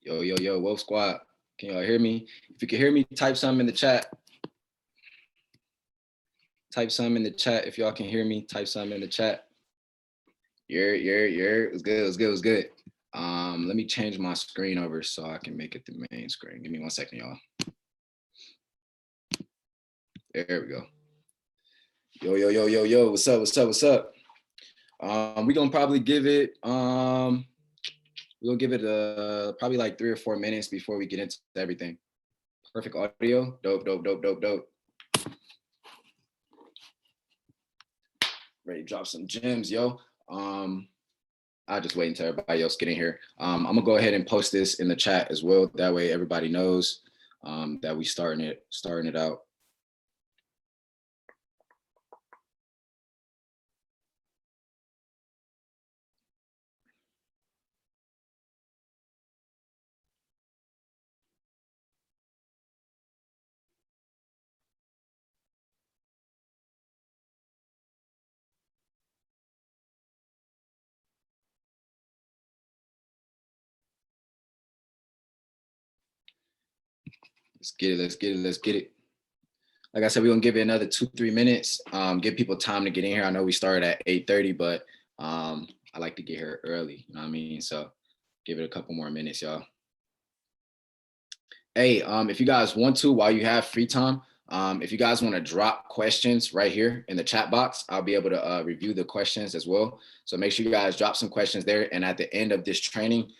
Yo, yo, yo, Wolf Squad. Can y'all hear me? If you can hear me, type something in the chat. Type something in the chat. If y'all can hear me, type something in the chat. It was good, it was good, it was good. Let me change my screen over so I can make it the main screen. Give me 1 second, y'all. There we go. Yo, yo, yo, yo, yo, what's up, what's up, what's up? We're gonna probably give it, probably like 3 or 4 minutes before we get into everything. Perfect audio, dope, dope, dope, dope, dope. Ready to drop some gems, yo. I'll just wait until everybody else get in here. I'm gonna go ahead and post this in the chat as well. That way everybody knows that we starting it out. Let's get it, let's get it, let's get it. Like I said, we're gonna give it another 2-3 minutes. Give people time to get in here. I know we started at 8:30, but I like to get here early, you know what I mean? So give it a couple more minutes, y'all. Hey, if you guys want to, while you have free time, if you guys want to drop questions right here in the chat box, I'll be able to review the questions as well. So make sure you guys drop some questions there. And at the end of this training,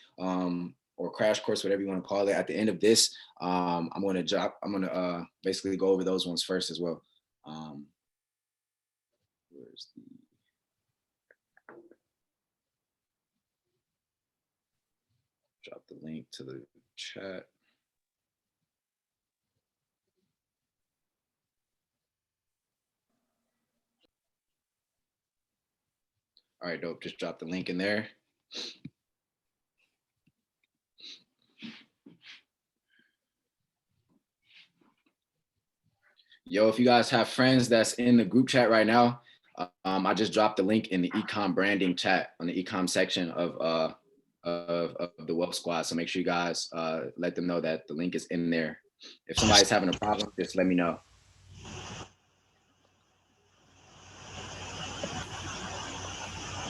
or crash course, whatever you want to call it, at the end of this, I'm going to basically go over those ones first as well. Where's the... Drop the link to the chat. All right, dope. Just drop the link in there. Yo, if you guys have friends that's in the group chat right now, I just dropped the link in the Ecom branding chat on the Ecom section of the Wealth Squad. So make sure you guys let them know that the link is in there. If somebody's having a problem, just let me know.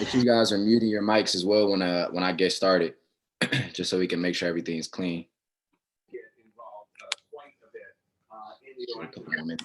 Make sure you guys are muting your mics as well when I get started, just so we can make sure everything's clean. Get involved quite a bit in the couple more minutes.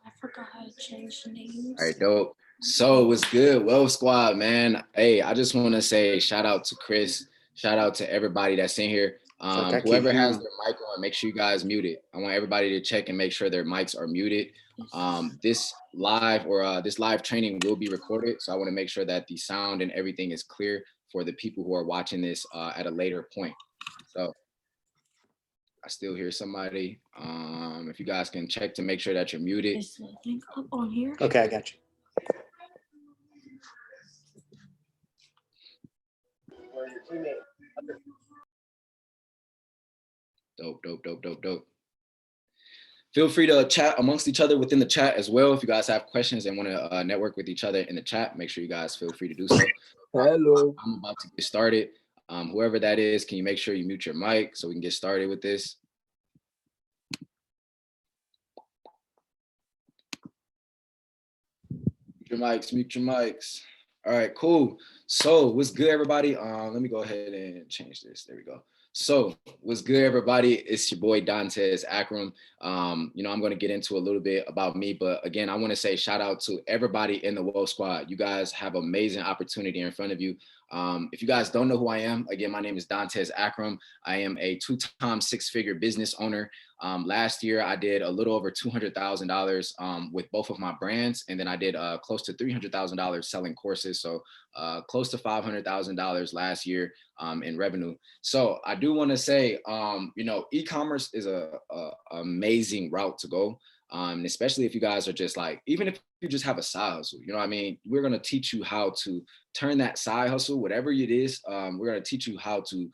I forgot how to change names. All right, dope. So what's good, Wealth Squad, man? Hey, I just want to say shout out to Chris. Shout out to everybody that's in here. Whoever has their mic on, make sure you guys mute it. I want everybody to check and make sure their mics are muted. This live training will be recorded, so I want to make sure that the sound and everything is clear for the people who are watching this at a later point. So I still hear somebody. If you guys can check to make sure that you're muted. Is the link up on here? Okay, I got you. Dope, dope, dope, dope, dope. Feel free to chat amongst each other within the chat as well. If you guys have questions and want to network with each other in the chat, make sure you guys feel free to do so. Hello. I'm about to get started. Whoever that is, can you make sure you mute your mic so we can get started with this? Mute your mics. All right, cool. So what's good, everybody? Let me go ahead and change this. There we go. So what's good, everybody? It's your boy Dantes Akram. I'm going to get into a little bit about me, but again, I want to say shout out to everybody in the Wealth Squad. You guys have amazing opportunity in front of you. If you guys don't know who I am, again, my name is Dantes Akram. I am a 2-time 6-figure business owner. Last year, I did a little over $200,000 with both of my brands, and then I did close to $300,000 selling courses. So close to $500,000 last year in revenue. So I do want to say, e-commerce is a amazing route to go. And especially if you guys are just like, even if you just have a side hustle, you know what I mean? We're going to teach you how to turn that side hustle, whatever it is. We're going to teach you how to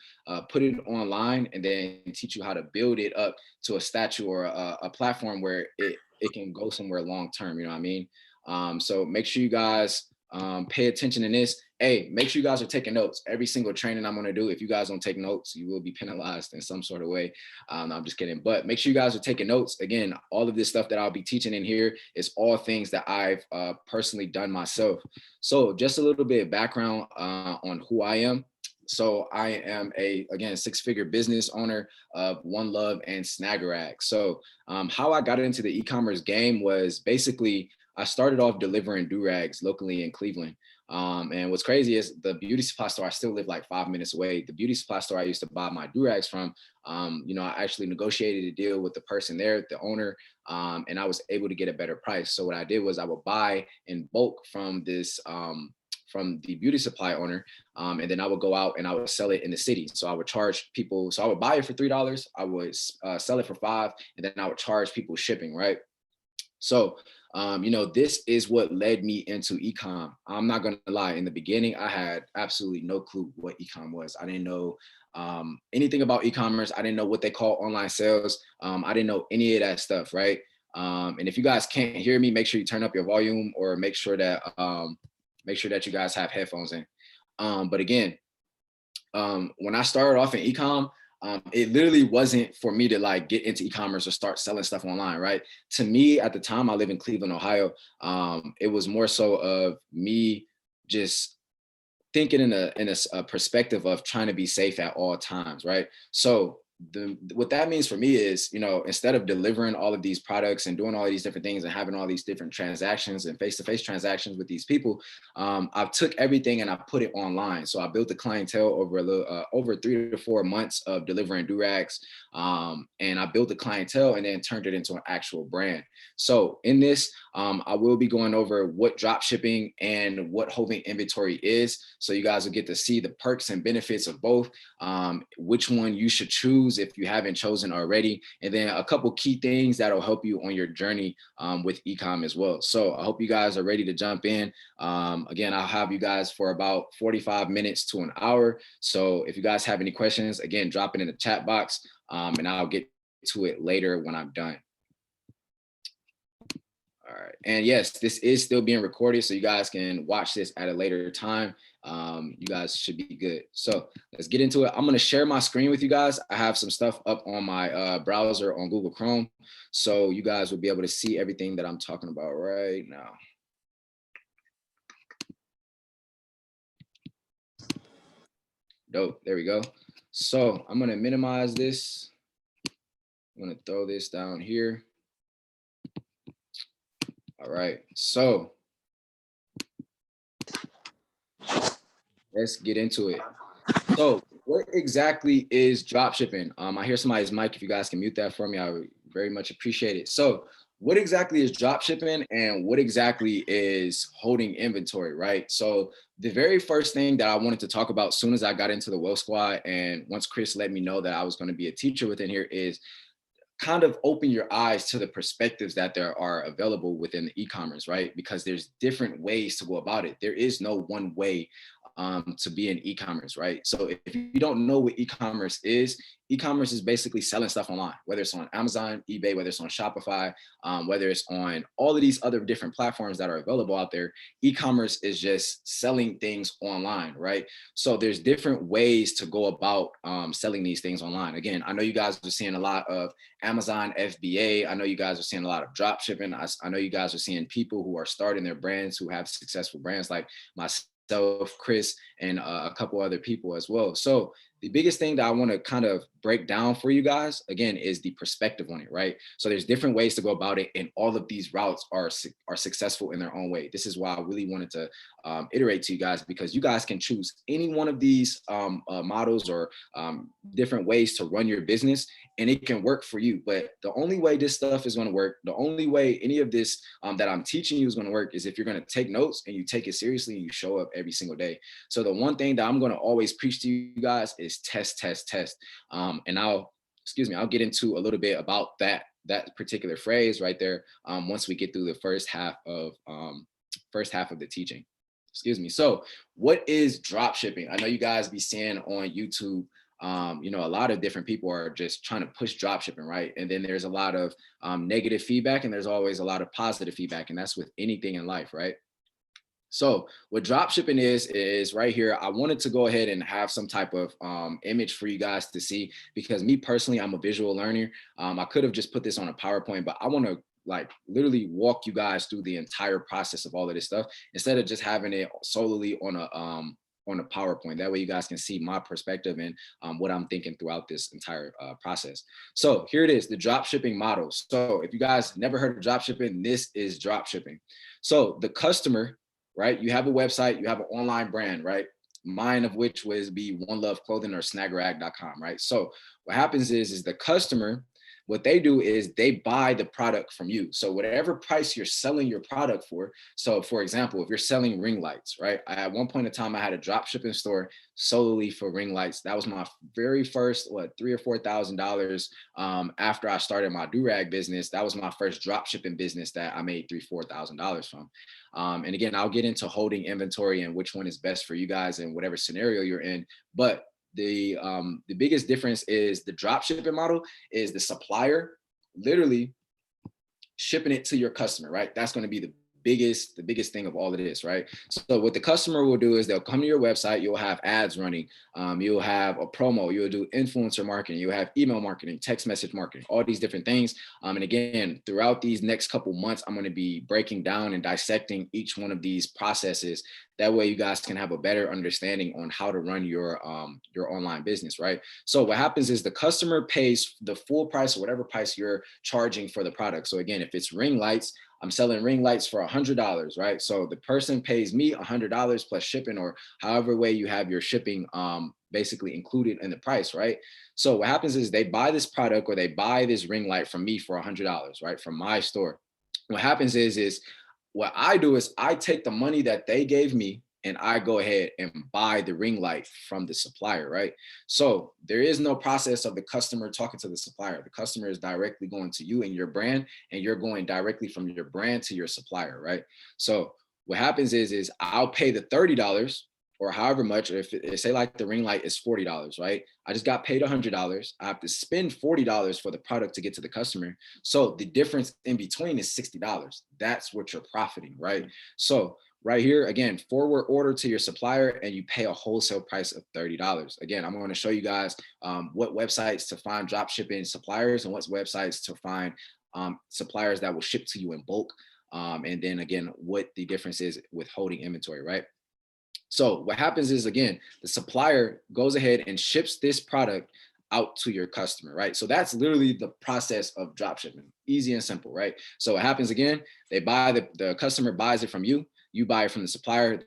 put it online, and then teach you how to build it up to a statue or a platform where it can go somewhere long term. You know what I mean? So make sure you guys pay attention in this. Hey, make sure you guys are taking notes. Every single training I'm going to do, if you guys don't take notes, you will be penalized in some sort of way. No, I'm just kidding. But make sure you guys are taking notes. Again, all of this stuff that I'll be teaching in here is all things that I've personally done myself. So just a little bit of background on who I am. So I am again, 6-figure business owner of One Love and Snaggerag. So how I got into the e-commerce game was basically I started off delivering do-rags locally in Cleveland. And what's crazy is the beauty supply store, I still live like 5 minutes away. The beauty supply store I used to buy my do-rags from, I actually negotiated a deal with the person there, the owner, and I was able to get a better price. So what I did was I would buy in bulk from from the beauty supply owner. And then I would go out and I would sell it in the city. So I would charge people. So I would buy it for $3. I would sell it for $5, and then I would charge people shipping, right? So, this is what led me into ecom. I'm not going to lie. In the beginning, I had absolutely no clue what ecom was. I didn't know anything about e-commerce. I didn't know what they call online sales. I didn't know any of that stuff, right? And if you guys can't hear me, make sure you turn up your volume, or make sure that you guys have headphones in. But again, when I started off in ecom, it literally wasn't for me to like get into e-commerce or start selling stuff online, right? To me, at the time, I live in Cleveland, Ohio. It was more so of me just thinking in a perspective of trying to be safe at all times, right? So what that means for me is, instead of delivering all of these products and doing all of these different things and having all these different transactions and face-to-face transactions with these people, I took everything and I put it online. So I built a clientele over 3 to 4 months of delivering do-rags, and I built the clientele and then turned it into an actual brand. So in this, I will be going over what drop shipping and what holding inventory is, so you guys will get to see the perks and benefits of both, which one you should choose if you haven't chosen already, and then a couple key things that'll help you on your journey with ecom as well. So I hope you guys are ready to jump in. Again, I'll have you guys for about 45 minutes to an hour. So if you guys have any questions, again, drop it in the chat box, and I'll get to it later when I'm done. All right. And yes, this is still being recorded, so you guys can watch this at a later time. You guys should be good. So let's get into it. I'm going to share my screen with you guys. I have some stuff up on my browser on Google Chrome, so you guys will be able to see everything that I'm talking about right now. Dope. There we go. So I'm going to minimize this. I'm going to throw this down here. All right. So let's get into it. So what exactly is drop shipping? I hear somebody's mic. If you guys can mute that for me, I would very much appreciate it. So what exactly is drop shipping, and what exactly is holding inventory, right? So the very first thing that I wanted to talk about as soon as I got into the Well Squad, and once Chris let me know that I was going to be a teacher within here, is kind of open your eyes to the perspectives that there are available within the e-commerce, right? Because there's different ways to go about it. There is no one way to be in e-commerce, right? So if you don't know what e-commerce is basically selling stuff online, whether it's on Amazon, eBay, whether it's on Shopify, whether it's on all of these other different platforms that are available out there. E-commerce is just selling things online, right? So there's different ways to go about selling these things online. Again, I know you guys are seeing a lot of Amazon FBA. I know you guys are seeing a lot of drop shipping. I know you guys are seeing people who are starting their brands, who have successful brands like myself, Chris, and a couple other people as well. So the biggest thing that I want to kind of break down for you guys, again, is the perspective on it, right? So there's different ways to go about it, and all of these routes are successful in their own way. This is why I really wanted to iterate to you guys, because you guys can choose any one of these models or different ways to run your business, and it can work for you. But the only way this stuff is going to work, the only way any of this that I'm teaching you is going to work, is if you're going to take notes and you take it seriously and you show up every single day. So the one thing that I'm going to always preach to you guys is test. And I'll get into a little bit about that that particular phrase right there once we get through the first half of the teaching. Excuse me. So, what is drop shipping? I know you guys be seeing on YouTube. A lot of different people are just trying to push drop shipping, right? And then there's a lot of negative feedback, and there's always a lot of positive feedback, and that's with anything in life, right? So what drop shipping is right here. I wanted to go ahead and have some type of image for you guys to see, because me personally, I'm a visual learner. I could have just put this on a PowerPoint, but I want to like literally walk you guys through the entire process of all of this stuff instead of just having it solely on a PowerPoint. That way you guys can see my perspective and what I'm thinking throughout this entire process. So here it is, the drop shipping model. So if you guys never heard of drop shipping, this is drop shipping. So the customer, right? You have a website, you have an online brand, right? Mine of which would be One Love Clothing or snaggerag.com, right? So what happens is the customer, what they do is they buy the product from you. So whatever price you're selling your product for. So for example, if you're selling ring lights, right? At one point in time, I had a drop shipping store solely for ring lights. That was my very first, $3,000 or $4,000 after I started my do-rag business. That was my first drop shipping business that I made $3,000, $4,000 from. And again, I'll get into holding inventory and which one is best for you guys in whatever scenario you're in. But the biggest difference is the drop shipping model is the supplier literally shipping it to your customer, right? That's going to be the biggest thing of all of this, right? So what the customer will do is they'll come to your website, you'll have ads running, you'll have a promo, you'll do influencer marketing, you'll have email marketing, text message marketing, all these different things. And again, throughout these next couple months, I'm going to be breaking down and dissecting each one of these processes. That way you guys can have a better understanding on how to run your online business, right? So what happens is the customer pays the full price or whatever price you're charging for the product. So again, if it's ring lights, I'm selling ring lights for $100, right? So the person pays me $100 plus shipping, or however way you have your shipping basically included in the price, right? So what happens is they buy this product or they buy this ring light from me for $100, right? From my store. What happens is what I do is I take the money that they gave me and I go ahead and buy the ring light from the supplier, right? So there is no process of the customer talking to the supplier. The customer is directly going to you and your brand, and you're going directly from your brand to your supplier, right? So what happens is I'll pay the $30 or however much, or if say like the ring light is $40, right? I just got paid $100. I have to spend $40 for the product to get to the customer. So the difference in between is $60. That's what you're profiting, right? So right here, again, forward order to your supplier and you pay a wholesale price of $30. Again, I'm going to show you guys what websites to find drop shipping suppliers and what websites to find suppliers that will ship to you in bulk. And then again, what the difference is with holding inventory, right? So what happens is, again, the supplier goes ahead and ships this product out to your customer, right? So that's literally the process of drop shipping, easy and simple, right? So what happens again, they buy the customer buys it from you, you buy it from the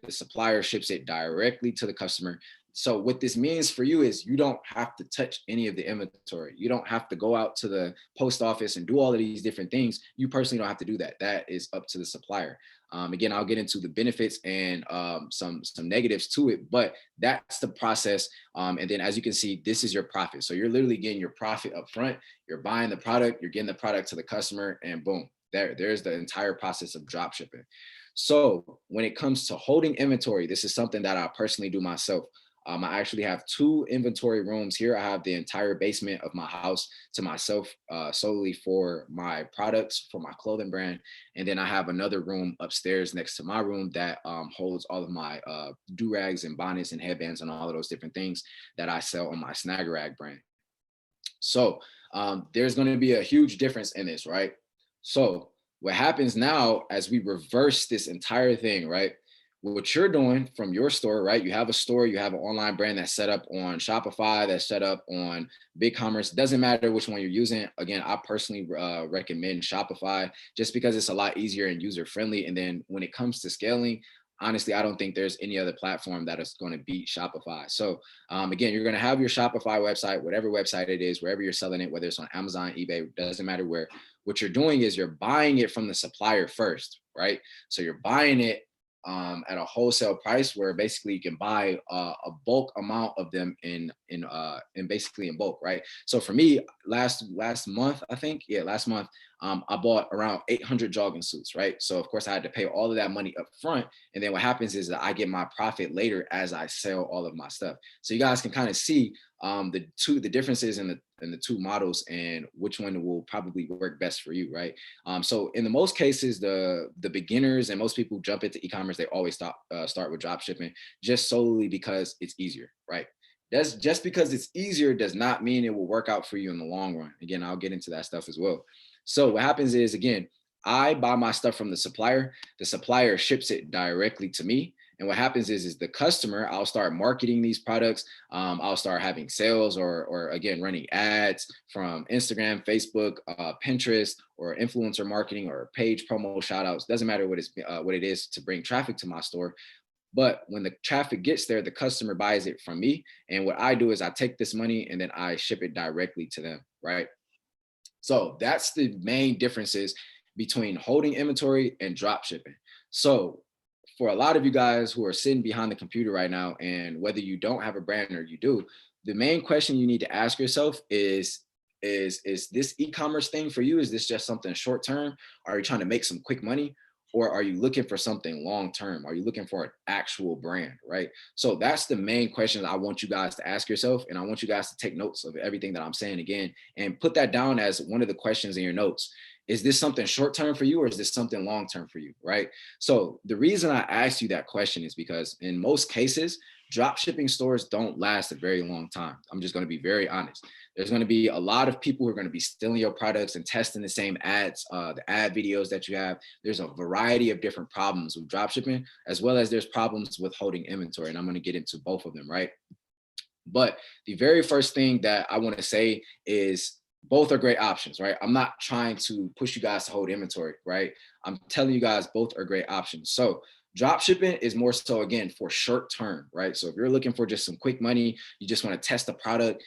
supplier ships it directly to the customer. So what this means for you is you don't have to touch any of the inventory. You don't have to go out to the post office and do all of these different things. You personally don't have to do that. That is up to the supplier. Again, I'll get into the benefits and some negatives to it, but that's the process. And then as you can see, this is your profit. So you're literally getting your profit up front. You're buying the product, you're getting the product to the customer, and boom, there's the entire process of drop shipping. So when it comes to holding inventory, this is something that I personally do myself. I actually have 2 inventory rooms here. I have the entire basement of my house to myself solely for my products, for my clothing brand. And then I have another room upstairs next to my room that holds all of my do-rags and bonnets and headbands and all of those different things that I sell on my Snaggerag brand. So there's going to be a huge difference in this, right? So what happens now as we reverse this entire thing, right? What you're doing from your store, right? You have a store, you have an online brand that's set up on Shopify, that's set up on BigCommerce. Doesn't matter which one you're using. Again, I personally recommend Shopify just because it's a lot easier and user friendly. And then when it comes to scaling, honestly, I don't think there's any other platform that is going to beat Shopify. So again, you're going to have your Shopify website, whatever website it is, wherever you're selling it, whether it's on Amazon, eBay, doesn't matter where. What you're doing is you're buying it from the supplier first, right? So you're buying it at a wholesale price where basically you can buy a bulk amount of them in in basically in bulk, right? So for me, last month, I think, yeah, last month, I bought around 800 jogging suits, right? So of course I had to pay all of that money up front, and then what happens is that I get my profit later as I sell all of my stuff. So you guys can kind of see the differences in the two models and which one will probably work best for you, right? So in the most cases, the beginners and most people who jump into e-commerce, they always start with drop shipping just solely because it's easier, right? That's just because it's easier does not mean it will work out for you in the long run. Again, I'll get into that stuff as well. So what happens is, again, I buy my stuff from the supplier. The supplier ships it directly to me. And what happens is the customer, I'll start marketing these products. I'll start having sales or again, running ads from Instagram, Facebook, Pinterest, or influencer marketing or page promo shout outs. Doesn't matter what it is to bring traffic to my store. But when the traffic gets there, the customer buys it from me. And what I do is I take this money and then I ship it directly to them, right? So that's the main differences between holding inventory and drop shipping. So for a lot of you guys who are sitting behind the computer right now, and whether you don't have a brand or you do, the main question you need to ask yourself is this e-commerce thing for you? Is this just something short term? Are you trying to make some quick money? Or are you looking for something long term? Are you looking for an actual brand, right? So that's the main question I want you guys to ask yourself. And I want you guys to take notes of everything that I'm saying again and put that down as one of the questions in your notes. Is this something short term for you or is this something long term for you, right? So the reason I asked you that question is because in most cases, drop shipping stores don't last a very long time. I'm just going to be very honest. There's going to be a lot of people who are going to be stealing your products and testing the same ads, the ad videos that you have. There's a variety of different problems with drop shipping, as well as there's problems with holding inventory. And I'm going to get into both of them, right? But the very first thing that I want to say is both are great options, right? I'm not trying to push you guys to hold inventory, right? I'm telling you guys both are great options. So drop shipping is more so again for short term, right? So if you're looking for just some quick money, you just want to test the product,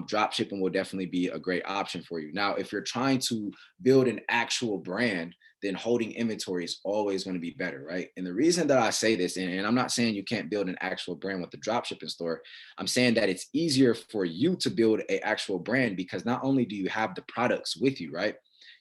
drop shipping will definitely be a great option for you. Now, if you're trying to build an actual brand, then holding inventory is always going to be better, right? And the reason that I say this, and I'm not saying you can't build an actual brand with the drop shipping store, I'm saying that it's easier for you to build an actual brand because not only do you have the products with you, right?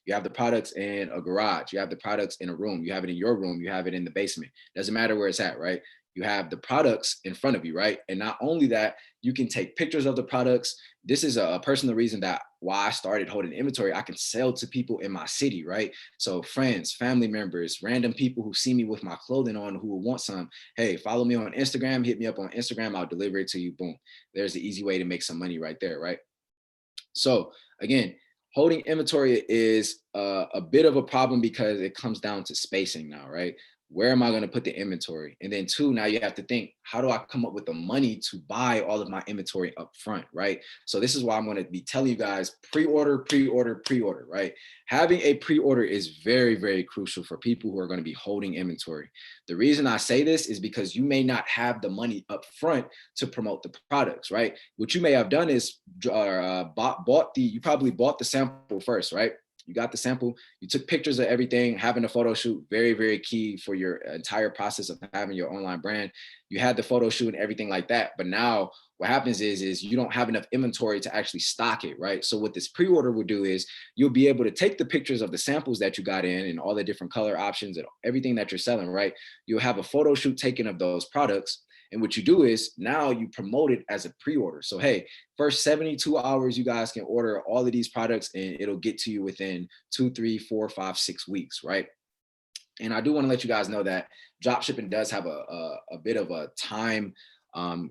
You have the products in a garage, you have the products in a room, you have it in your room, you have it in the basement. Doesn't matter where it's at, right? You have the products in front of you, right? And not only that, you can take pictures of the products. This is a personal reason that why I started holding inventory. I can sell to people in my city, right? So friends, family members, random people who see me with my clothing on who will want some. Hey, follow me on Instagram, hit me up on Instagram. I'll deliver it to you. Boom. There's the easy way to make some money right there, right? So again, holding inventory is a bit of a problem because it comes down to spacing now, right? Where am I going to put the inventory? And then two, now you have to think, how do I come up with the money to buy all of my inventory up front, right? So this is why I'm going to be telling you guys pre-order, pre-order, pre-order, right? Having a pre-order is very, very crucial for people who are going to be holding inventory. The reason I say this is because you may not have the money up front to promote the products, right? What you may have done is you probably bought the sample first, right? You got the sample, you took pictures of everything, having a photo shoot, very, very key for your entire process of having your online brand. You had the photo shoot and everything like that. But now what happens is you don't have enough inventory to actually stock it, right? So what this pre-order will do is you'll be able to take the pictures of the samples that you got in and all the different color options and everything that you're selling, right? You'll have a photo shoot taken of those products. And what you do is now you promote it as a pre-order. So, hey, first 72 hours, you guys can order all of these products and it'll get to you within 2, 3, 4, 5, 6 weeks, right? And I do want to let you guys know that drop shipping does have a bit of a time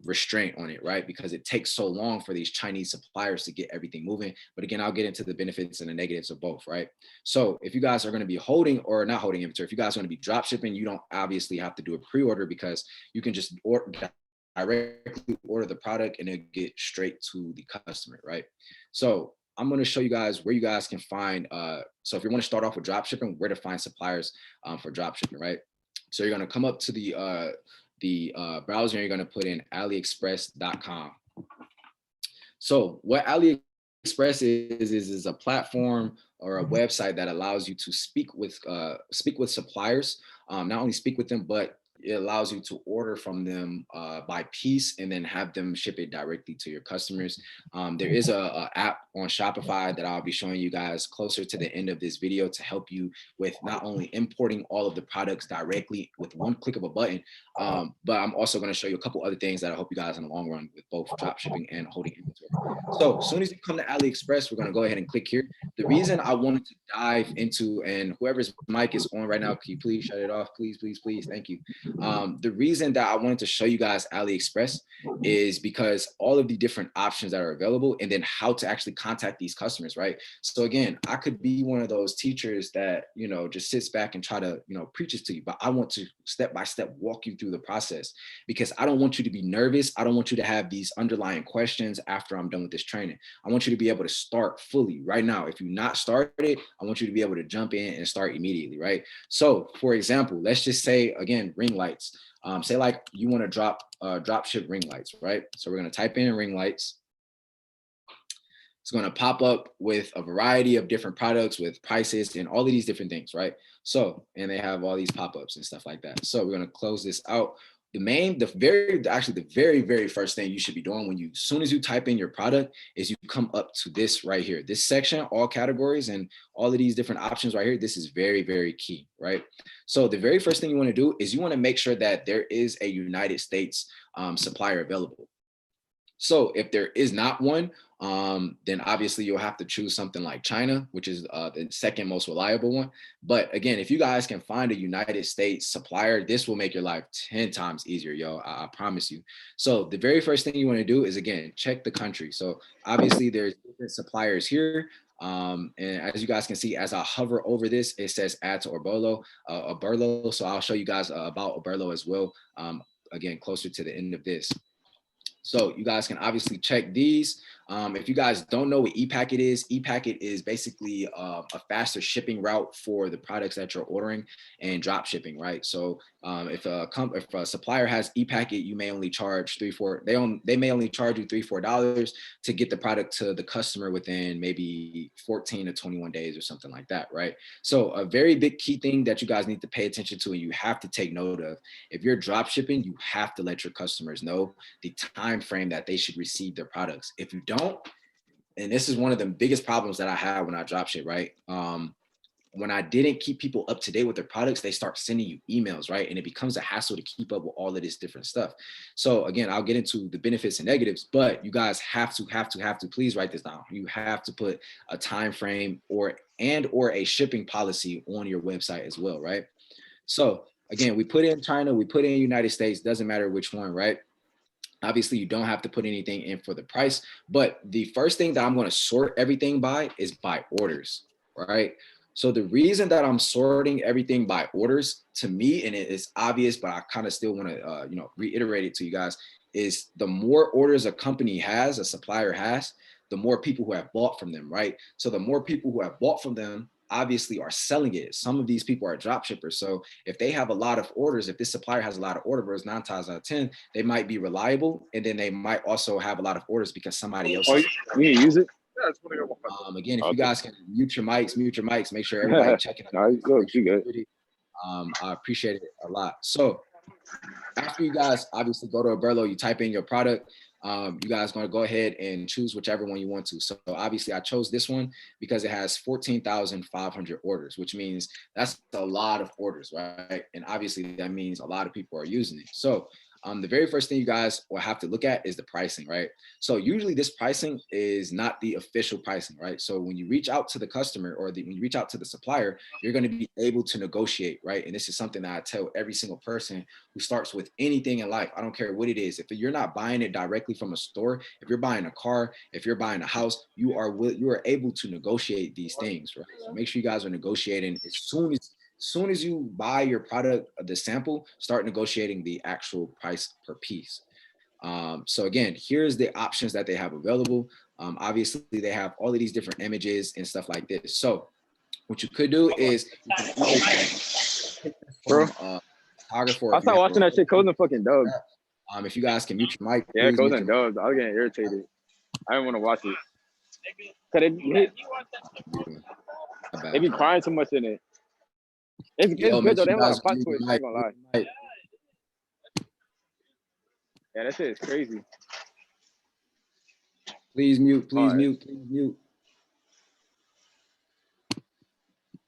restraint on it, right? Because it takes so long for these Chinese suppliers to get everything moving. But again, I'll get into the benefits and the negatives of both, right? So if you guys are going to be holding or not holding inventory, if you guys are going to be drop shipping, you don't obviously have to do a pre-order because you can just directly order the product and it get straight to the customer, right? So I'm going to show you guys where you guys can find. So if you want to start off with drop shipping, where to find suppliers for drop shipping, right? So you're going to come up to the browser and you're going to put in aliexpress.com. So what AliExpress is a platform or a website that allows you to speak with suppliers, not only speak with them, but it allows you to order from them by piece and then have them ship it directly to your customers. There is a app on Shopify that I'll be showing you guys closer to the end of this video to help you with not only importing all of the products directly with one click of a button, but I'm also going to show you a couple other things that'll help you guys in the long run with both drop shipping and holding inventory. So as soon as you come to AliExpress, we're going to go ahead and click here. The reason I wanted to dive into, and whoever's mic is on right now, can you please shut it off? Please, please, please. Thank you. The reason that I wanted to show you guys AliExpress is because all of the different options that are available and then how to actually contact these customers, right? So again, I could be one of those teachers that, you know, just sits back and try to, you know, preaches to you, but I want to step by step walk you through the process because I don't want you to be nervous. I don't want you to have these underlying questions after I'm done with this training. I want you to be able to start fully right now. If you're not started, I want you to be able to jump in and start immediately, right? So for example, let's just say, again, ring lights. Say like you want to drop ship ring lights, right? So we're going to type in ring lights. It's going to pop up with a variety of different products with prices and all of these different things, right? So, and they have all these pop-ups and stuff like that. So we're going to close this out. The very first thing you should be doing when as soon as you type in your product is you come up to this right here, this section, all categories and all of these different options right here. This is very, very key, right? So the very first thing you want to do is you want to make sure that there is a United States supplier available. So if there is not one, then obviously you'll have to choose something like China, which is the second most reliable one. But again, if you guys can find a United States supplier, this will make your life 10 times easier, yo. I promise you. So the very first thing you want to do is, again, check the country. So obviously there's different suppliers here. And as you guys can see, as I hover over this, it says add to Oberlo. So I'll show you guys about Oberlo as well. Again, closer to the end of this. So you guys can obviously check these. If you guys don't know what ePacket is basically a faster shipping route for the products that you're ordering and drop shipping, right? So if a supplier has ePacket, you may only charge they may only charge you $3-4 to get the product to the customer within maybe 14 to 21 days or something like that, right? So a very big key thing that you guys need to pay attention to and you have to take note of, if you're drop shipping, you have to let your customers know the time frame that they should receive their products. If you don't, and this is one of the biggest problems that I had when I drop ship, right? When I didn't keep people up to date with their products, they start sending you emails, right? And it becomes a hassle to keep up with all of this different stuff. So again, I'll get into the benefits and negatives, but you guys have to please write this down. You have to put a time frame or a shipping policy on your website as well, right? So again, we put in China, we put in United States, doesn't matter which one, right? Obviously, you don't have to put anything in for the price, but the first thing that I'm going to sort everything by is by orders, right? So the reason that I'm sorting everything by orders, to me, and it is obvious, but I kind of still want to, reiterate it to you guys, is the more orders a company has, a supplier has, the more people who have bought from them, right? So the more people who have bought from them, obviously are selling it. Some of these people are drop shippers. So if they have a lot of orders, if this supplier has a lot of orders, 9 times out of 10, they might be reliable. And then they might also have a lot of orders because somebody else. Oh, you can use it? Again, if you guys can mute your mics, make sure everybody checking. No, good. I appreciate it a lot. So after you guys obviously go to Oberlo, you type in your product. You guys going to go ahead and choose whichever one you want to. So obviously I chose this one because it has 14,500 orders, which means that's a lot of orders, right? And obviously that means a lot of people are using it. So the very first thing you guys will have to look at is the pricing, right? So usually this pricing is not the official pricing, right? So when you reach out to the customer or when you reach out to the supplier, you're going to be able to negotiate, right? And this is something that I tell every single person who starts with anything in life. I don't care what it is. If you're not buying it directly from a store, if you're buying a car, if you're buying a house, you are able to negotiate these things, right? So make sure you guys are negotiating as soon as you buy your product, the sample, start negotiating the actual price per piece. So again, here's the options that they have available. Obviously, they have all of these different images and stuff like this. So what you could do is, bro, I started watching that shit, Codes and fucking Dubs. If you guys can mute your mic. Yeah, Codes and Dubs. I was getting irritated. I didn't want to watch it. They be crying too much in it. It's good though. They have a lot of plot twists. I'm not gonna lie. Yeah, that shit is crazy. Please mute, please mute, please mute.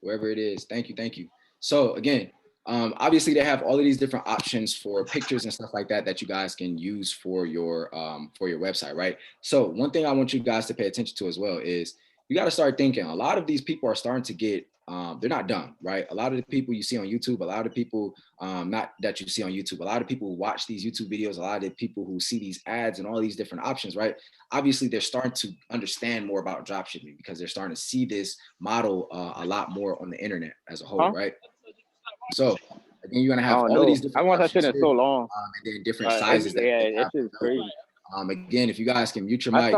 Wherever it is. Thank you, thank you. So again, obviously they have all of these different options for pictures and stuff like that that you guys can use for your website, right? So one thing I want you guys to pay attention to as well is you got to start thinking. A lot of these people are starting to get they're not done, right? A lot of the people you see on YouTube, a lot of people, not that you see on YouTube, a lot of people who watch these YouTube videos, a lot of the people who see these ads and all these different options, right? Obviously, they're starting to understand more about dropshipping because they're starting to see this model a lot more on the internet as a whole, right? So again, you're gonna have all of these different. I want that shit in so long. And then different sizes. That shit is crazy. Again, if you guys can mute your mic,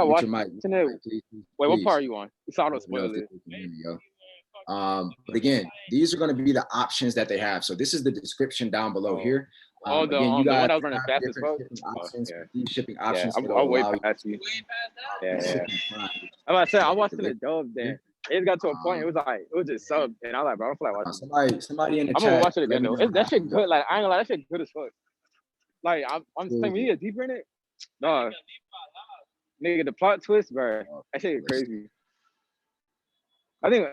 Please. Wait, what part are you on? It's auto spoiler. But again, these are going to be the options that they have. So this is the description down below here. Again, you guys have different shipping options. These shipping options. I'll wait past you. Yeah. I'm about to say I watched the dub then. It got to a point. It was just sub, and I was like, bro, I don't feel like watching. Somebody in the chat. I'm gonna watch it again though. That shit good. Like I ain't gonna lie, that shit good as fuck. Like I'm saying, we get deeper in it. No, nigga, the plot twist, bro. That shit is crazy. I think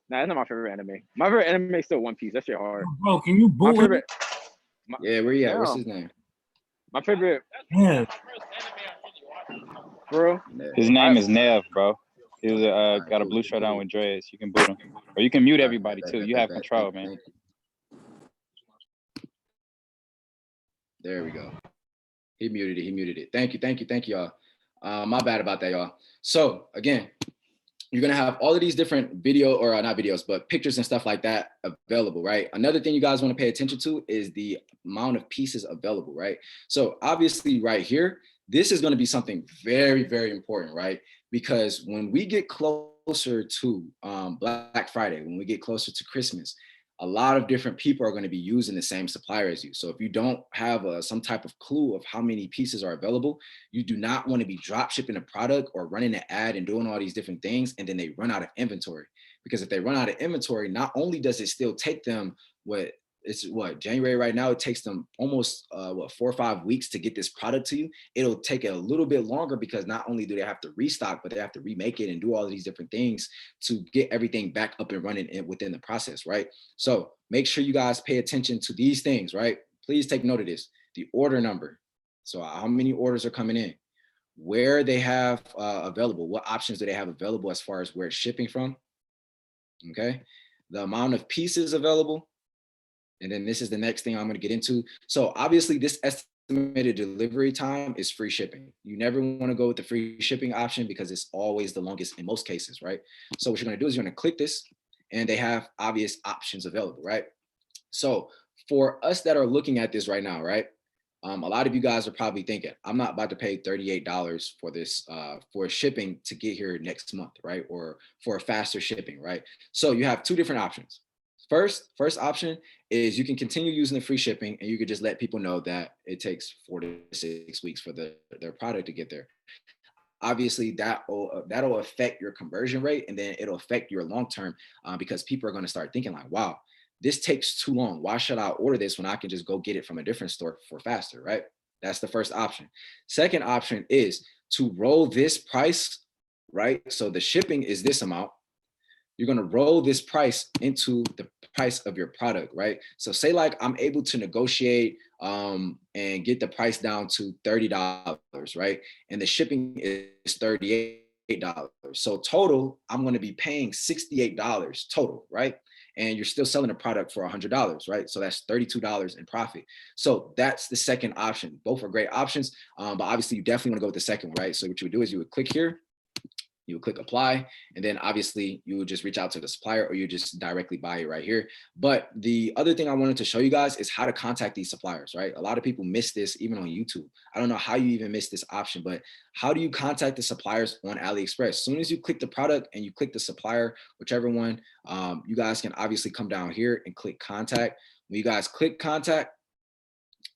that's not my favorite anime. My favorite anime is still One Piece. That shit hard. Bro, can you boot him? Yeah, where you at? What's his name? My favorite. Yeah. Bro. His name is Nev, bro. He was got a blue shirt on with dreads. You can boot him, or you can mute everybody too. You have control, man. There we go. He muted it. Thank you, y'all. My bad about that, y'all. So again, you're gonna have all of these different not videos, but pictures and stuff like that available, right? Another thing you guys want to pay attention to is the amount of pieces available, right? So obviously right here, this is going to be something very, very important, right? Because when we get closer to Black Friday, when we get closer to Christmas, a lot of different people are going to be using the same supplier as you. So if you don't have some type of clue of how many pieces are available, you do not want to be drop shipping a product or running an ad and doing all these different things, and then they run out of inventory. Because if they run out of inventory, not only does it still take them January right now, it takes them almost 4 or 5 weeks to get this product to you. It'll take it a little bit longer because not only do they have to restock, but they have to remake it and do all of these different things to get everything back up and running within the process, right? So make sure you guys pay attention to these things, right? Please take note of this. The order number. So how many orders are coming in, where they have available, what options do they have available as far as where it's shipping from, okay? The amount of pieces available. And then this is the next thing I'm going to get into. So obviously this estimated delivery time is free shipping. You never want to go with the free shipping option because it's always the longest in most cases, right? So what you're going to do is you're going to click this and they have obvious options available, right? So for us that are looking at this right now, right? A lot of you guys are probably thinking, I'm not about to pay $38 for this, for shipping to get here next month, right? Or for a faster shipping, right? So you have two different options. First option is you can continue using the free shipping and you could just let people know that it takes 4 to 6 weeks for their product to get there. Obviously that'll affect your conversion rate, and then it'll affect your long-term because people are going to start thinking like, wow, this takes too long. Why should I order this when I can just go get it from a different store for faster, right? That's the first option. Second option is to roll this price, right? So the shipping is this amount. You're going to roll this price into the price of your product, right? So say like I'm able to negotiate and get the price down to $30, right? And the shipping is $38. So total, I'm going to be paying $68 total, right? And you're still selling a product for $100, right? So that's $32 in profit. So that's the second option. Both are great options, but obviously you definitely want to go with the second one, right? So what you would do is you would click here, you would click apply, and then obviously you would just reach out to the supplier or you just directly buy it right here. But the other thing I wanted to show you guys is how to contact these suppliers, right? A lot of people miss this even on YouTube. I don't know how you even miss this option, but how do you contact the suppliers on AliExpress? As soon as you click the product and you click the supplier, whichever one, you guys can obviously come down here and click contact. When you guys click contact,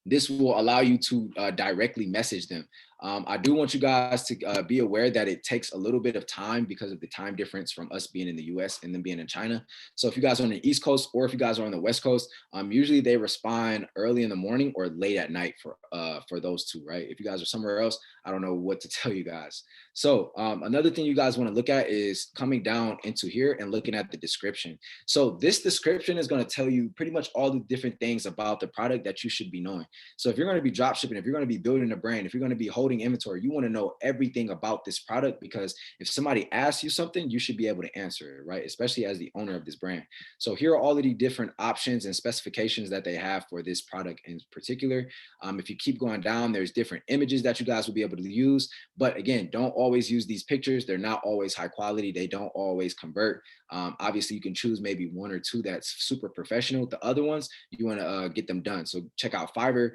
this will allow you to directly message them. I do want you guys to be aware that it takes a little bit of time because of the time difference from us being in the US and them being in China. So if you guys are on the East Coast or if you guys are on the West Coast, usually they respond early in the morning or late at night for those two, right? If you guys are somewhere else, I don't know what to tell you guys. So another thing you guys want to look at is coming down into here and looking at the description. So this description is going to tell you pretty much all the different things about the product that you should be knowing. So if you're going to be drop shipping, if you're going to be building a brand, if you're going to be holding inventory, you want to know everything about this product, because if somebody asks you something, you should be able to answer it, right? Especially as the owner of this brand. So here are all of the different options and specifications that they have for this product in particular. If you keep going down, there's different images that you guys will be able to use. But again, don't always use these pictures. They're not always high quality. They don't always convert. Obviously, you can choose maybe one or two that's super professional. The other ones, you want to get them done. So check out Fiverr,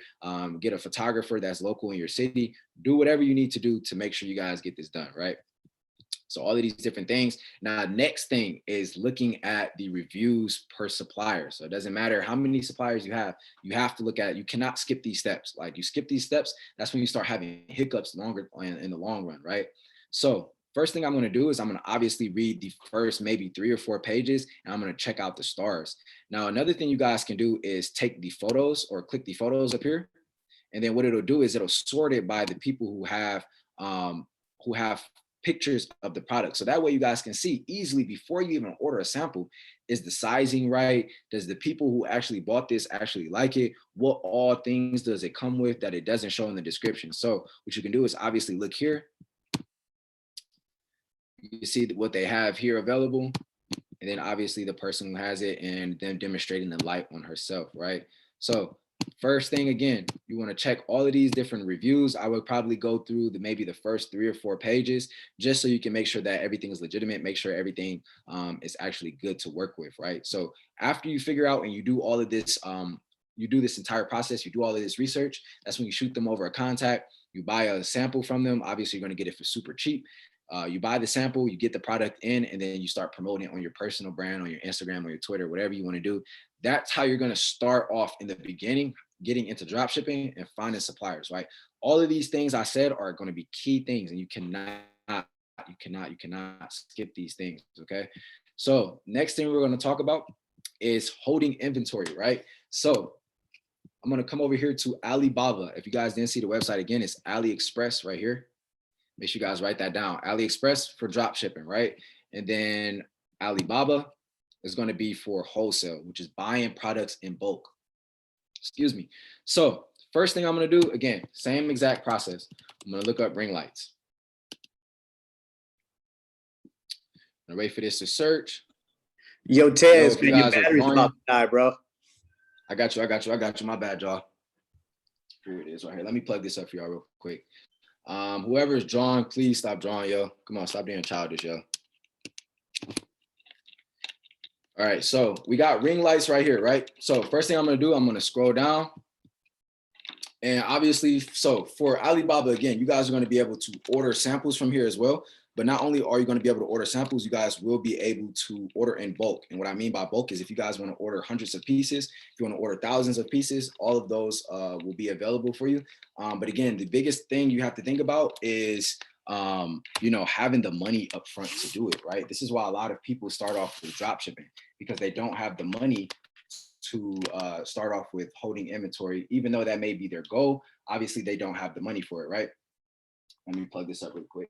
get a photographer that's local in your city. Do whatever you need to do to make sure you guys get this done, right? So all of these different things. Now, next thing is looking at the reviews per supplier. So it doesn't matter how many suppliers you have to look at, you cannot skip these steps. Like you skip these steps, that's when you start having hiccups longer in the long run, right? So first thing I'm going to do is I'm going to obviously read the first maybe 3 or 4 pages, and I'm going to check out the stars. Now, another thing you guys can do is take the photos or click the photos up here. And then what it'll do is it'll sort it by the people who have pictures of the product. So that way you guys can see easily before you even order a sample, is the sizing right? Does the people who actually bought this actually like it? What all things does it come with that it doesn't show in the description? So what you can do is obviously look here. You see what they have here available. And then obviously the person who has it and them demonstrating the light on herself, right? So first thing, again, you want to check all of these different reviews. I would probably go through maybe the first 3 or 4 pages just so you can make sure that everything is legitimate, make sure everything is actually good to work with, right? So after you figure out and you do all of this, you do this entire process, you do all of this research, that's when you shoot them over a contact, you buy a sample from them. Obviously, you're going to get it for super cheap. You buy the sample, you get the product in, and then you start promoting it on your personal brand, on your Instagram, or your Twitter, whatever you want to do. That's how you're going to start off in the beginning, getting into drop shipping and finding suppliers, right? All of these things I said are going to be key things, and you cannot skip these things, okay? So next thing we're going to talk about is holding inventory, right? So I'm going to come over here to Alibaba. If you guys didn't see the website, again, it's AliExpress right here. Make sure you guys write that down. AliExpress for drop shipping, right? And then Alibaba is going to be for wholesale, which is buying products in bulk. Excuse me. So first thing I'm going to do, again, same exact process. I'm going to look up ring lights. I'm going to wait for this to search. Yo, Tez, man, your battery's about to die, bro. I got you. My bad, y'all. Here it is right here. Let me plug this up for y'all real quick. Whoever is drawing, please stop drawing, yo. Come on, stop being childish, yo. All right, so we got ring lights right here, right? So first thing I'm gonna do, I'm gonna scroll down. And obviously, so for Alibaba, again, you guys are gonna be able to order samples from here as well. But not only are you going to be able to order samples, you guys will be able to order in bulk. And what I mean by bulk is if you guys want to order hundreds of pieces, if you want to order thousands of pieces, all of those will be available for you. But again, the biggest thing you have to think about is, having the money up front to do it, right? This is why a lot of people start off with drop shipping, because they don't have the money to start off with holding inventory, even though that may be their goal. Obviously, they don't have the money for it, right? Let me plug this up real quick.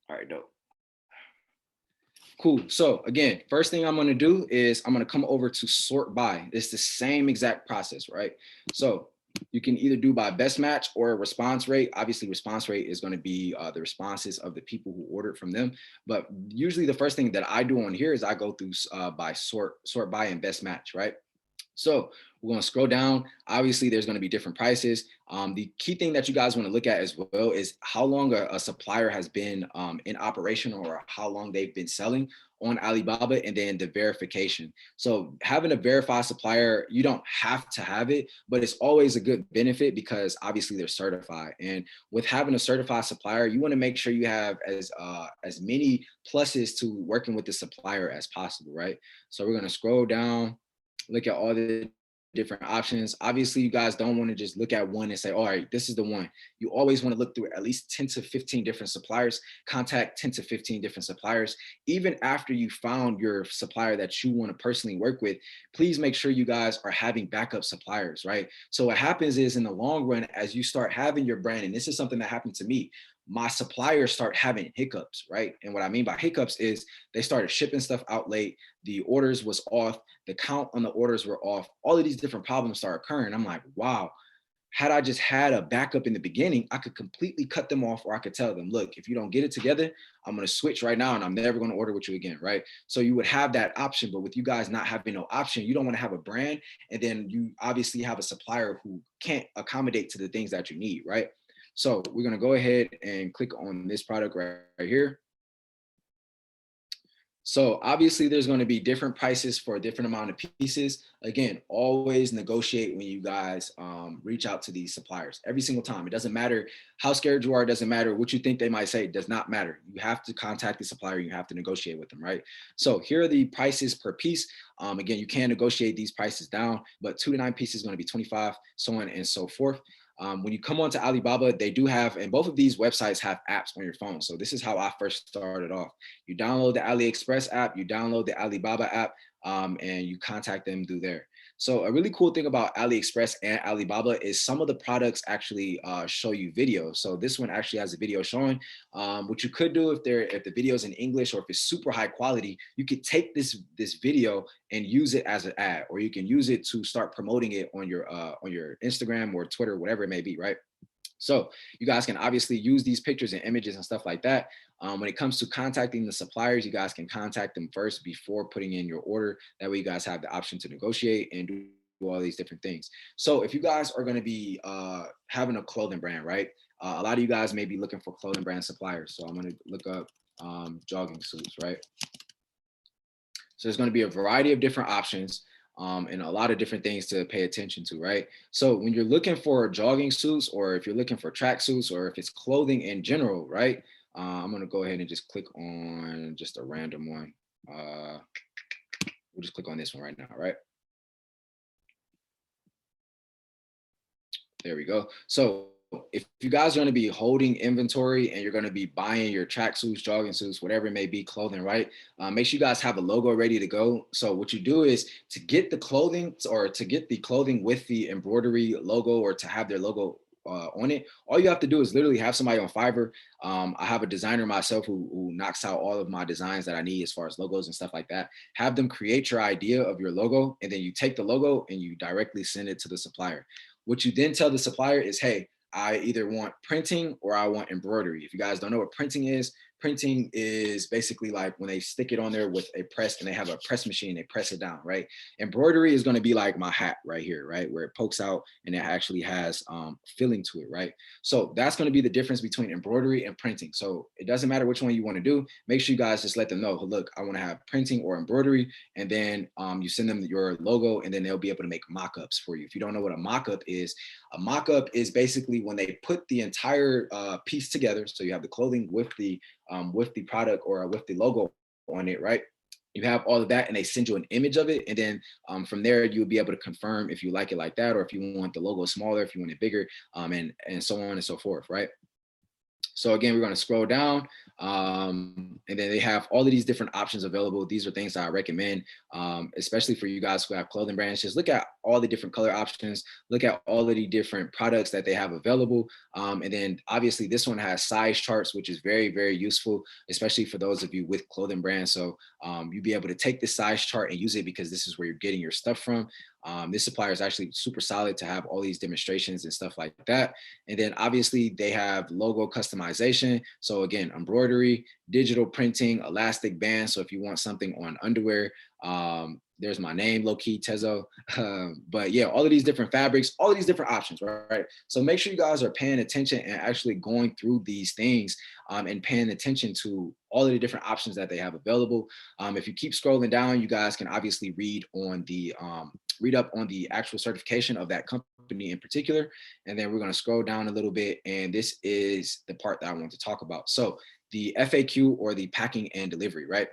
All right, dope. Cool. So again, first thing I'm going to do is I'm going to come over to sort by. It's the same exact process, right? So you can either do by best match or response rate. Obviously, response rate is going to be the responses of the people who ordered from them. But usually the first thing that I do on here is I go through by sort by and best match, right? So we're going to scroll down. Obviously, there's going to be different prices. The key thing that you guys want to look at as well is how long a supplier has been in operation, or how long they've been selling on Alibaba, and then the verification. So having a verified supplier, you don't have to have it, but it's always a good benefit because obviously they're certified. And with having a certified supplier, you want to make sure you have as many pluses to working with the supplier as possible, right? So we're going to scroll down, look at all the different options. Obviously, you guys don't want to just look at one and say, all right, this is the one. You always want to look through at least 10 to 15 different suppliers, contact 10 to 15 different suppliers. Even after you found your supplier that you want to personally work with, please make sure you guys are having backup suppliers, right? So what happens is in the long run, as you start having your brand, and this is something that happened to me, my suppliers start having hiccups, right? And what I mean by hiccups is they started shipping stuff out late, the orders was off, the count on the orders were off, all of these different problems start occurring. I'm like, wow, had I just had a backup in the beginning, I could completely cut them off, or I could tell them, look, if you don't get it together, I'm going to switch right now and I'm never going to order with you again, right? So you would have that option, but with you guys not having no option, you don't want to have a brand, and then you obviously have a supplier who can't accommodate to the things that you need, right? So we're going to go ahead and click on this product right here. So obviously there's going to be different prices for a different amount of pieces. Again, always negotiate when you guys reach out to these suppliers every single time. It doesn't matter how scared you are. It doesn't matter what you think they might say. It does not matter. You have to contact the supplier. You have to negotiate with them, right? So here are the prices per piece. Again, you can negotiate these prices down, but 2 to 9 pieces is going to be 25, so on and so forth. When you come on to Alibaba, they do have, and both of these websites have apps on your phone. So this is how I first started off. You download the AliExpress app, you download the Alibaba app, and you contact them through there. So a really cool thing about AliExpress and Alibaba is some of the products actually show you video. So this one actually has a video showing. What you could do if the video is in English or if it's super high quality, you could take this video and use it as an ad, or you can use it to start promoting it on your Instagram or Twitter, whatever it may be, right? So you guys can obviously use these pictures and images and stuff like that. When it comes to contacting the suppliers, you guys can contact them first before putting in your order. That way you guys have the option to negotiate and do all these different things. So if you guys are going to be having a clothing brand, right? A lot of you guys may be looking for clothing brand suppliers. So I'm going to look up jogging suits, right? So there's going to be a variety of different options. And a lot of different things to pay attention to, right? So when you're looking for jogging suits, or if you're looking for track suits, or if it's clothing in general, right? I'm gonna go ahead and just click on just a random one. We'll just click on this one right now, right? There we go. So if you guys are going to be holding inventory and you're going to be buying your track suits, jogging suits, whatever it may be, clothing, right? Make sure you guys have a logo ready to go. So what you do is to get the clothing, or to get the clothing with the embroidery logo, or to have their logo on it, all you have to do is literally have somebody on Fiverr. I have a designer myself who knocks out all of my designs that I need as far as logos and stuff like that. Have them create your idea of your logo, and then you take the logo and you directly send it to the supplier. What you then tell the supplier is, hey, I either want printing or I want embroidery. If you guys don't know what printing is basically like when they stick it on there with a press, and they have a press machine, they press it down, right? Embroidery is going to be like my hat right here, right? Where it pokes out and it actually has filling to it, right? So that's going to be the difference between embroidery and printing. So it doesn't matter which one you want to do. Make sure you guys just let them know, look, I want to have printing or embroidery, and then you send them your logo, and then they'll be able to make mock-ups for you. If you don't know what a mock-up is basically when they put the entire piece together. So you have the clothing with the product or with the logo on it, right? You have all of that, and they send you an image of it, and then from there you'll be able to confirm if you like it like that, or if you want the logo smaller, if you want it bigger, and so on and so forth, right? So again, we're going to scroll down, and then they have all of these different options available. These are things that I recommend, especially for you guys who have clothing brands. Just look at all the different color options, look at all of the different products that they have available. And then obviously this one has size charts, which is very, very useful, especially for those of you with clothing brands. So you'll be able to take this size chart and use it, because this is where you're getting your stuff from. This supplier is actually super solid to have all these demonstrations and stuff like that. And then obviously they have logo customization. So again, embroidery, digital printing, elastic band. So if you want something on underwear, there's my name, low-key Tezo. But yeah, all of these different fabrics, all of these different options, right? So make sure you guys are paying attention and actually going through these things and paying attention to all of the different options that they have available. If you keep scrolling down, you guys can obviously read up on the actual certification of that company in particular. And then we're going to scroll down a little bit, and this is the part that I want to talk about. So the FAQ, or the packing and delivery, right?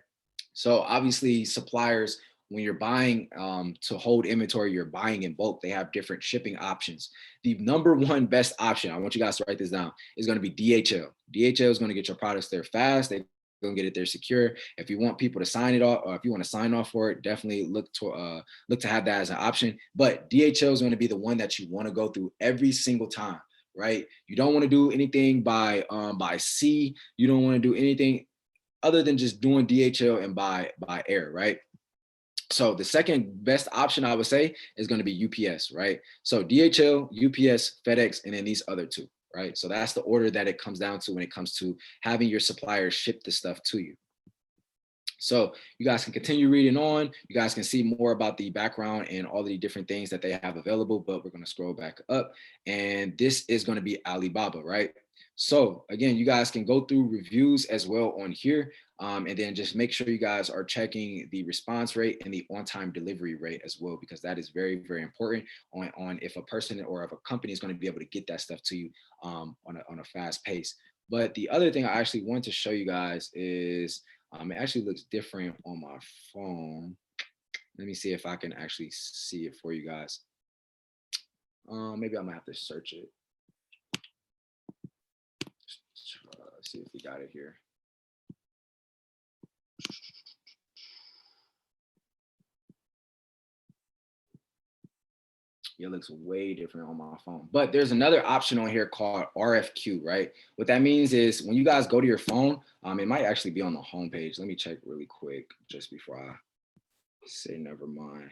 So obviously suppliers when you're buying to hold inventory, you're buying in bulk. They have different shipping options. The number one best option, I want you guys to write this down, is going to be DHL. DHL is going to get your products there fast. They're going to get it there secure. If you want people to sign it off, or if you want to sign off for it, definitely look to have that as an option. But DHL is going to be the one that you want to go through every single time, right? You don't want to do anything by sea. You don't want to do anything other than just doing DHL and by air, right? So the second best option I would say is going to be UPS, right? So DHL, UPS, FedEx, and then these other two, right? So that's the order that it comes down to when it comes to having your suppliers ship the stuff to you. So you guys can continue reading on. You guys can see more about the background and all the different things that they have available, but we're going to scroll back up. And this is going to be Alibaba, right? So again, you guys can go through reviews as well on here. And then just make sure you guys are checking the response rate and the on-time delivery rate as well, because that is very, very important on if a person or if a company is going to be able to get that stuff to you on a fast pace. But the other thing I actually want to show you guys is, it actually looks different on my phone. Let me see if I can actually see it for you guys. Maybe I'm gonna have to search it. See if we got it here. It looks way different on my phone. But there's another option on here called RFQ, right? What that means is when you guys go to your phone, it might actually be on the home page. Let me check really quick just before I say never mind.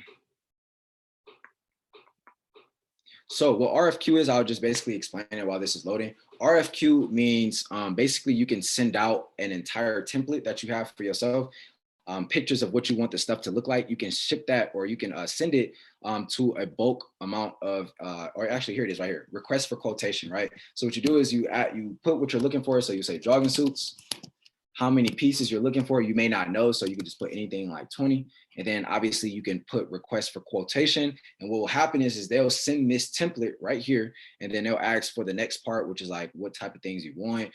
So what RFQ is, I'll just basically explain it while this is loading. RFQ means basically you can send out an entire template that you have for yourself, pictures of what you want the stuff to look like. You can ship that, or you can send it to a bulk amount of, or actually here it is right here, request for quotation, right? So what you do is you put what you're looking for. So you say jogging suits, how many pieces you're looking for. You may not know, so you can just put anything like 20. And then obviously you can put request for quotation. And what will happen is they'll send this template right here, and then they'll ask for the next part, which is like what type of things you want,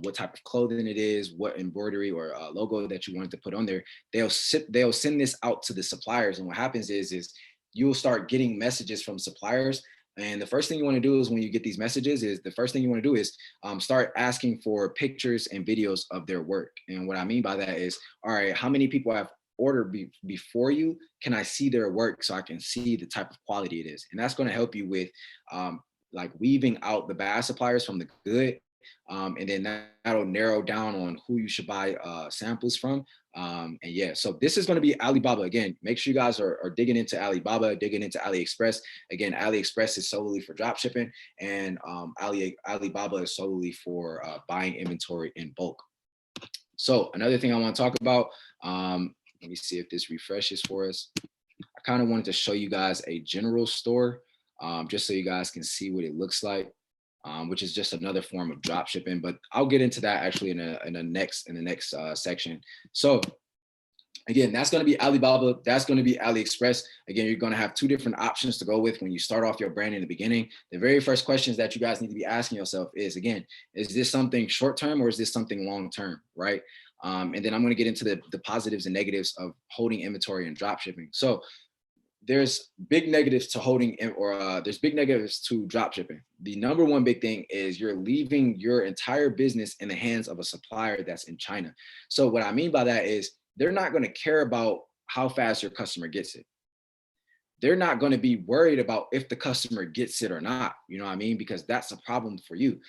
what type of clothing it is, what embroidery or logo that you want to put on there. They'll send this out to the suppliers. And what happens is you'll start getting messages from suppliers. And the first thing you want to do is when you get these messages is start asking for pictures and videos of their work. And what I mean by that is, all right, how many people have ordered before you? Can I see their work so I can see the type of quality it is? And that's going to help you with like weaving out the bad suppliers from the good. And then that'll narrow down on who you should buy samples from. And yeah, so this is going to be Alibaba. Again, make sure you guys are digging into Alibaba, digging into AliExpress. Again, AliExpress is solely for drop shipping, and Alibaba is solely for buying inventory in bulk. So another thing I want to talk about, let me see if this refreshes for us. I kind of wanted to show you guys a general store, just so you guys can see what it looks like. Which is just another form of drop shipping, but I'll get into that actually in the next section. So again, that's going to be Alibaba. That's going to be AliExpress. Again, you're going to have two different options to go with when you start off your brand in the beginning. The very first questions that you guys need to be asking yourself is, again, is this something short-term or is this something long-term, right? And then I'm going to get into the positives and negatives of holding inventory and drop shipping. So there's big negatives to holding, or there's big negatives to drop shipping. The number one big thing is you're leaving your entire business in the hands of a supplier that's in China. So what I mean by that is they're not going to care about how fast your customer gets it. They're not going to be worried about if the customer gets it or not. You know what I mean? Because that's a problem for you.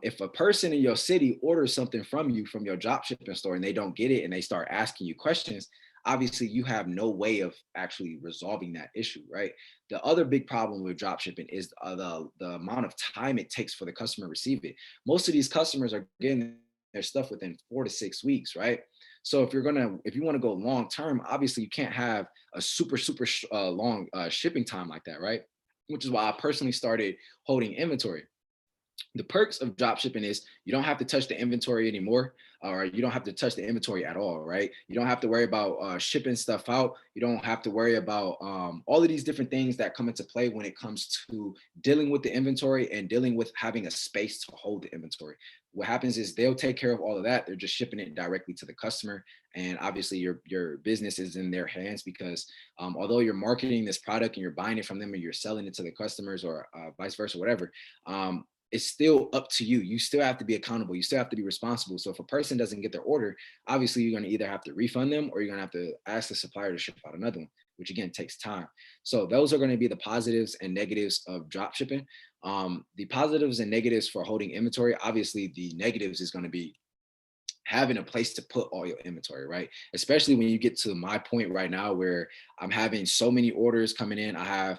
If a person in your city orders something from you from your drop shipping store and they don't get it and they start asking you questions, obviously you have no way of actually resolving that issue, right? The other big problem with drop shipping is the amount of time it takes for the customer to receive it. Most of these customers are getting their stuff within 4 to 6 weeks, right? So if you want to go long term, obviously you can't have a super long shipping time like that, right? Which is why I personally started holding inventory. The perks of drop shipping is you don't have to touch the inventory anymore, or you don't have to touch the inventory at all, right? You don't have to worry about shipping stuff out. You don't have to worry about all of these different things that come into play when it comes to dealing with the inventory and dealing with having a space to hold the inventory. What happens is they'll take care of all of that. They're just shipping it directly to the customer. and obviously your business is in their hands because although you're marketing this product and you're buying it from them and you're selling it to the customers or vice versa, whatever, it's still up to you. You still have to be accountable. You still have to be responsible. So if a person doesn't get their order, obviously you're going to either have to refund them or you're going to have to ask the supplier to ship out another one, which again takes time. So those are going to be the positives and negatives of drop shipping. The positives and negatives for holding inventory, obviously the negatives is going to be having a place to put all your inventory, right? Especially when you get to my point right now where I'm having so many orders coming in, I have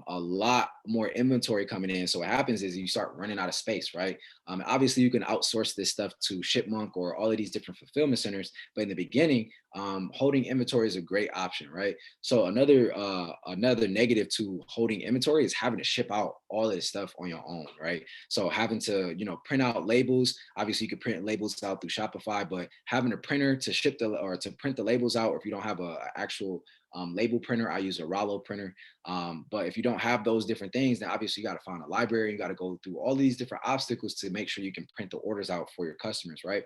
a lot more inventory coming in. So what happens is you start running out of space, right? Obviously you can outsource this stuff to Shipmonk or all of these different fulfillment centers, but in the beginning, holding inventory is a great option, right? So another negative to holding inventory is having to ship out all of this stuff on your own, right? So having to, print out labels. Obviously you can print labels out through Shopify, but having a printer to ship or to print the labels out, or if you don't have a actual label printer, I use a Rollo printer. But if you don't have those different things, then obviously you got to find a library. You got to go through all these different obstacles to make sure you can print the orders out for your customers, right?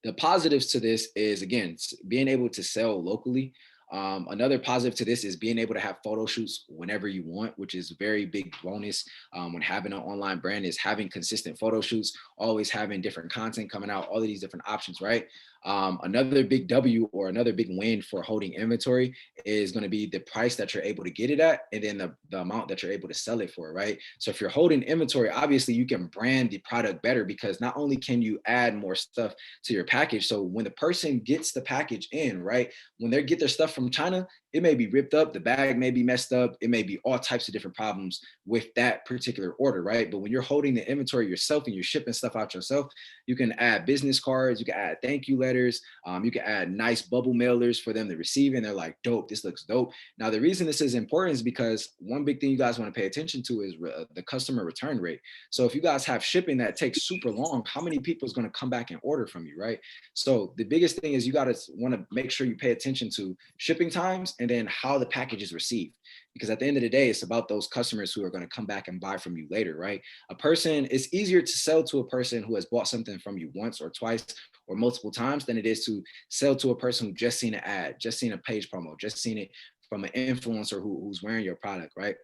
The positives to this is, again, being able to sell locally. Another positive to this is being able to have photo shoots whenever you want, which is a very big bonus when having an online brand, is having consistent photo shoots, always having different content coming out, all of these different options, right? Another big W or another big win for holding inventory is going to be the price that you're able to get it at, and then the amount that you're able to sell it for, right? So if you're holding inventory, obviously you can brand the product better because not only can you add more stuff to your package, so when the person gets the package in, right, when they get their stuff from China, it may be ripped up, the bag may be messed up, it may be all types of different problems with that particular order, right? But when you're holding the inventory yourself and you're shipping stuff out yourself, you can add business cards, you can add thank you letters, you can add nice bubble mailers for them to receive, and they're like, dope, this looks dope. Now, the reason this is important is because one big thing you guys want to pay attention to is the customer return rate. So if you guys have shipping that takes super long, how many people is going to come back and order from you, right? So the biggest thing is you got to want to make sure you pay attention to shipping times and then how the package is received. Because at the end of the day, it's about those customers who are going to come back and buy from you later, right? It's easier to sell to a person who has bought something from you once or twice or multiple times than it is to sell to a person who just seen an ad, just seen a page promo, just seen it from an influencer who's wearing your product, right?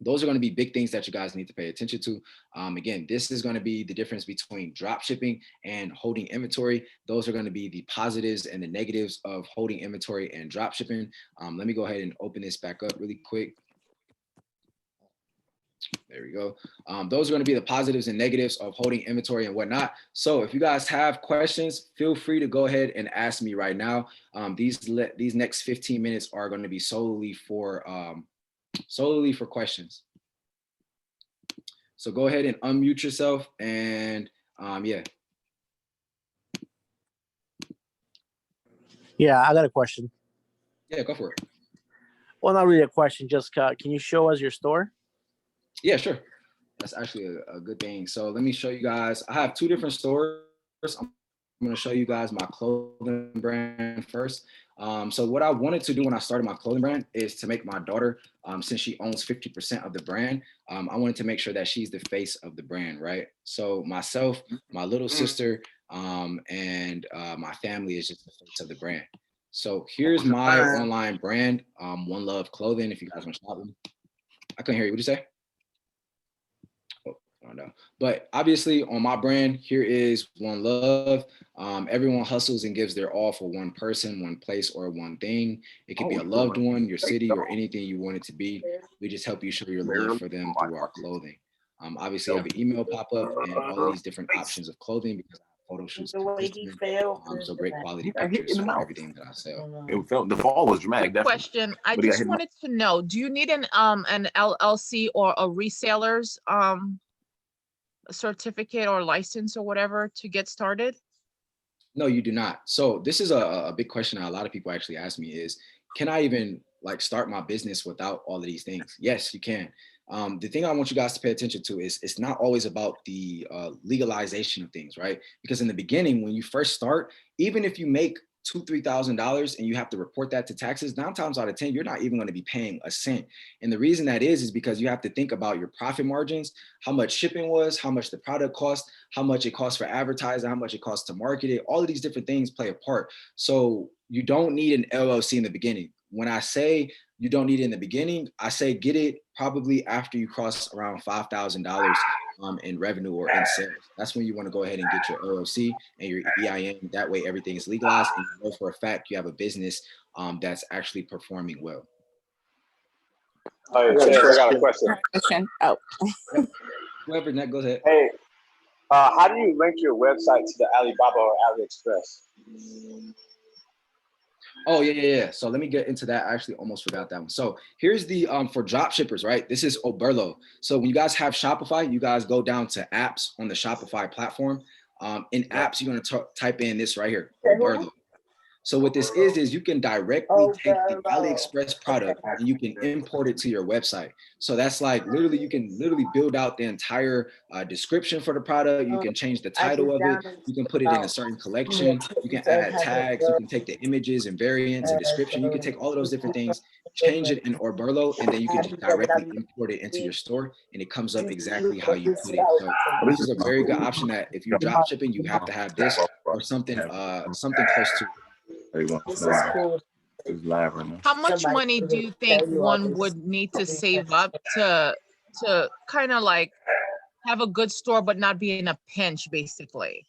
Those are going to be big things that you guys need to pay attention to. Again, this is going to be the difference between drop shipping and holding inventory. Those are going to be the positives and the negatives of holding inventory and drop shipping. Let me go ahead and open this back up really quick. There we go. Those are going to be the positives and negatives of holding inventory and whatnot. So if you guys have questions, feel free to go ahead and ask me right now. These next 15 minutes are going to be solely for questions. So go ahead and unmute yourself and yeah. Yeah, I got a question. Yeah, go for it. Well, not really a question, just can you show us your store? Yeah, sure. That's actually a good thing. So let me show you guys. I have two different stores. I'm going to show you guys my clothing brand first. So what I wanted to do when I started my clothing brand is to make my daughter, since she owns 50% of the brand, I wanted to make sure that she's the face of the brand, right? So myself, my little sister, and my family is just the face of the brand. So here's my online brand, One Love Clothing, if you guys want to shop with me. I couldn't hear you. What'd you say? I don't know. But obviously on my brand, here is One Love. Everyone hustles and gives their all for one person, one place, or one thing. It could be a loved one, your city, or anything you want it to be. We just help you show your love for them through our clothing. Obviously I have an email pop-up and all of these different options of clothing because I have photo shoots consistently. So great quality pictures for everything that I sell. It felt the fall was dramatic. Question. I just wanted to know, do you need an LLC or a reseller's certificate or license or whatever to get started? No, you do not. So this is a big question that a lot of people actually ask me is, can I even like start my business without all of these things? Yes, you can. The thing I want you guys to pay attention to is it's not always about the legalization of things, right? Because in the beginning, when you first start, even if you make $2,000-$3,000 and you have to report that to taxes, 9 times out of 10, you're not even going to be paying a cent. And the reason that is because you have to think about your profit margins, how much shipping was, how much the product cost, how much it costs for advertising, how much it costs to market it. All of these different things play a part. So you don't need an LLC in the beginning. When I say you don't need it in the beginning, I say get it probably after you cross around $5,000 in revenue or in sales. That's when you want to go ahead and get your LLC and your EIN. That way everything is legalized and you know for a fact you have a business that's actually performing well. All right, Chaz, I got a question. Oh. Whoever that goes ahead. Hey, how do you link your website to the Alibaba or AliExpress? Oh, yeah. So let me get into that. I actually almost forgot that one. So here's the, for drop shippers, right? This is Oberlo. So when you guys have Shopify, you guys go down to apps on the Shopify platform. In apps, you're going to type in this right here, Oberlo. So what this is you can directly take the AliExpress product and you can import it to your website. So that's like literally, you can literally build out the entire description for the product. You can change the title of it. You can put it in a certain collection. You can add tags. You can take the images and variants and description. You can take all of those different things, change it in Oberlo, and then you can just directly import it into your store and it comes up exactly how you put it. So this is a very good option that if you're drop shipping, you have to have this or something, something close to it. This is cool. It's live right now. How much money do you think one would need to save up to kind of like have a good store but not be in a pinch, basically?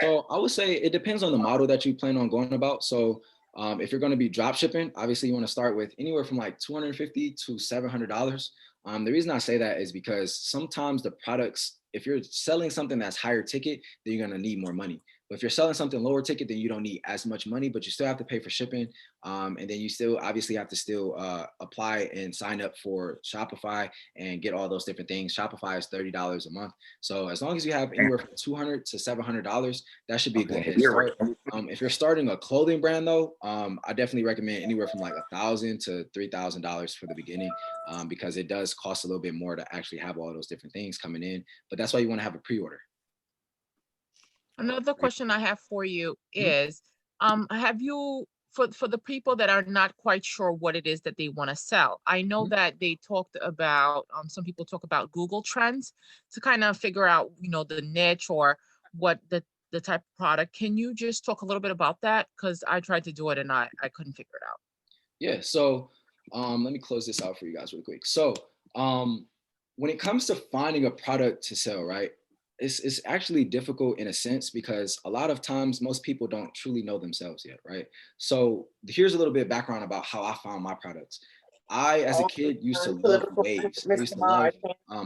So I would say it depends on the model that you plan on going about. So if you're going to be drop shipping, obviously you want to start with anywhere from like $250 to $700. The reason I say that is because sometimes the products, if you're selling something that's higher ticket, then you're going to need more money. But if you're selling something lower ticket, then you don't need as much money, but you still have to pay for shipping. And then you still obviously have to still apply and sign up for Shopify and get all those different things. Shopify is $30 a month. So as long as you have anywhere from $200 to $700, that should be a good head start. If you're starting a clothing brand though, I definitely recommend anywhere from like $1,000 to $3,000 for the beginning, because it does cost a little bit more to actually have all those different things coming in. But that's why you want to have a pre-order. Another question I have for you is, have you, for the people that are not quite sure what it is that they want to sell, I know that they talked about, some people talk about Google Trends to kind of figure out, you know, the niche or what the type of product. Can you just talk a little bit about that? Because I tried to do it and I couldn't figure it out. Yeah, so let me close this out for you guys really quick. So when it comes to finding a product to sell, right? It's actually difficult in a sense because a lot of times most people don't truly know themselves yet, right? So here's a little bit of background about how I found my products. I, as a kid, used to love waves. I used to love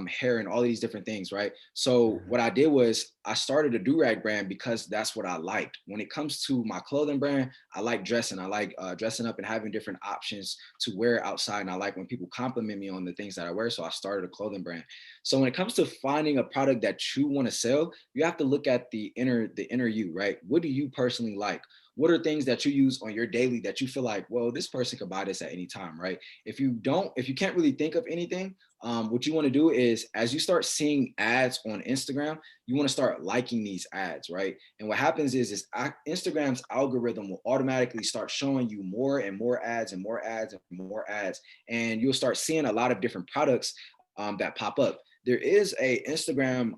hair and all these different things, right? So what I did was I started a do-rag brand because that's what I liked. When it comes to my clothing brand, I like dressing. I like dressing up and having different options to wear outside. And I like when people compliment me on the things that I wear. So I started a clothing brand. So when it comes to finding a product that you want to sell, you have to look at the inner you, right? What do you personally like? What are things that you use on your daily that you feel like, well, this person could buy this at any time, right? If you can't really think of anything, what you want to do is as you start seeing ads on Instagram, you want to start liking these ads, right? And what happens is Instagram's algorithm will automatically start showing you more and more ads and more ads and more ads. And you'll start seeing a lot of different products that pop up. There is a Instagram,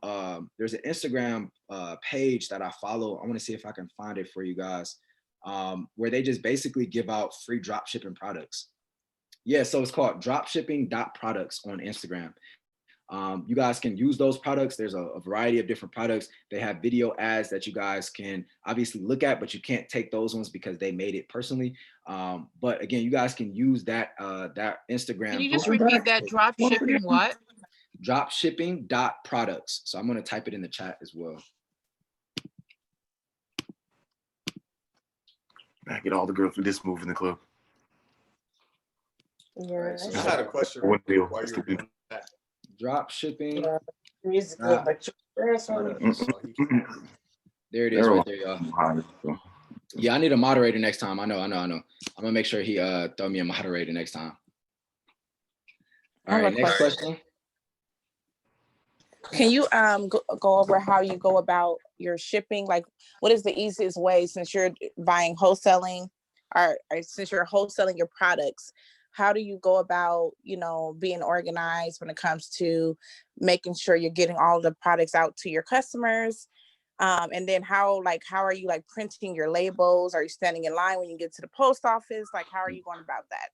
there's an Instagram page that I follow. I want to see if I can find it for you guys, where they just basically give out free drop shipping products. Yeah, so it's called dropshipping.products on Instagram. You guys can use those products. There's a variety of different products. They have video ads that you guys can obviously look at, but you can't take those ones because they made it personally. But again, you guys can use that Instagram. Can you just repeat that? Drop shipping what? Dropshipping.products. So I'm going to type it in the chat as well. I get all the girls with this move in the club. Yeah. Right, so I had a question. One deal. While you were doing that. Drop shipping. Music good, but There it is right there, y'all. Yeah, I need a moderator next time. I know. I'm gonna make sure he throw me a moderator next time. All right, next question. Can you go over how you go about your shipping? Like, what is the easiest way, since you're buying wholesaling, or since you're wholesaling your products? How do you go about, being organized when it comes to making sure you're getting all the products out to your customers? And then how are you like printing your labels? Are you standing in line when you get to the post office? Like, how are you going about that?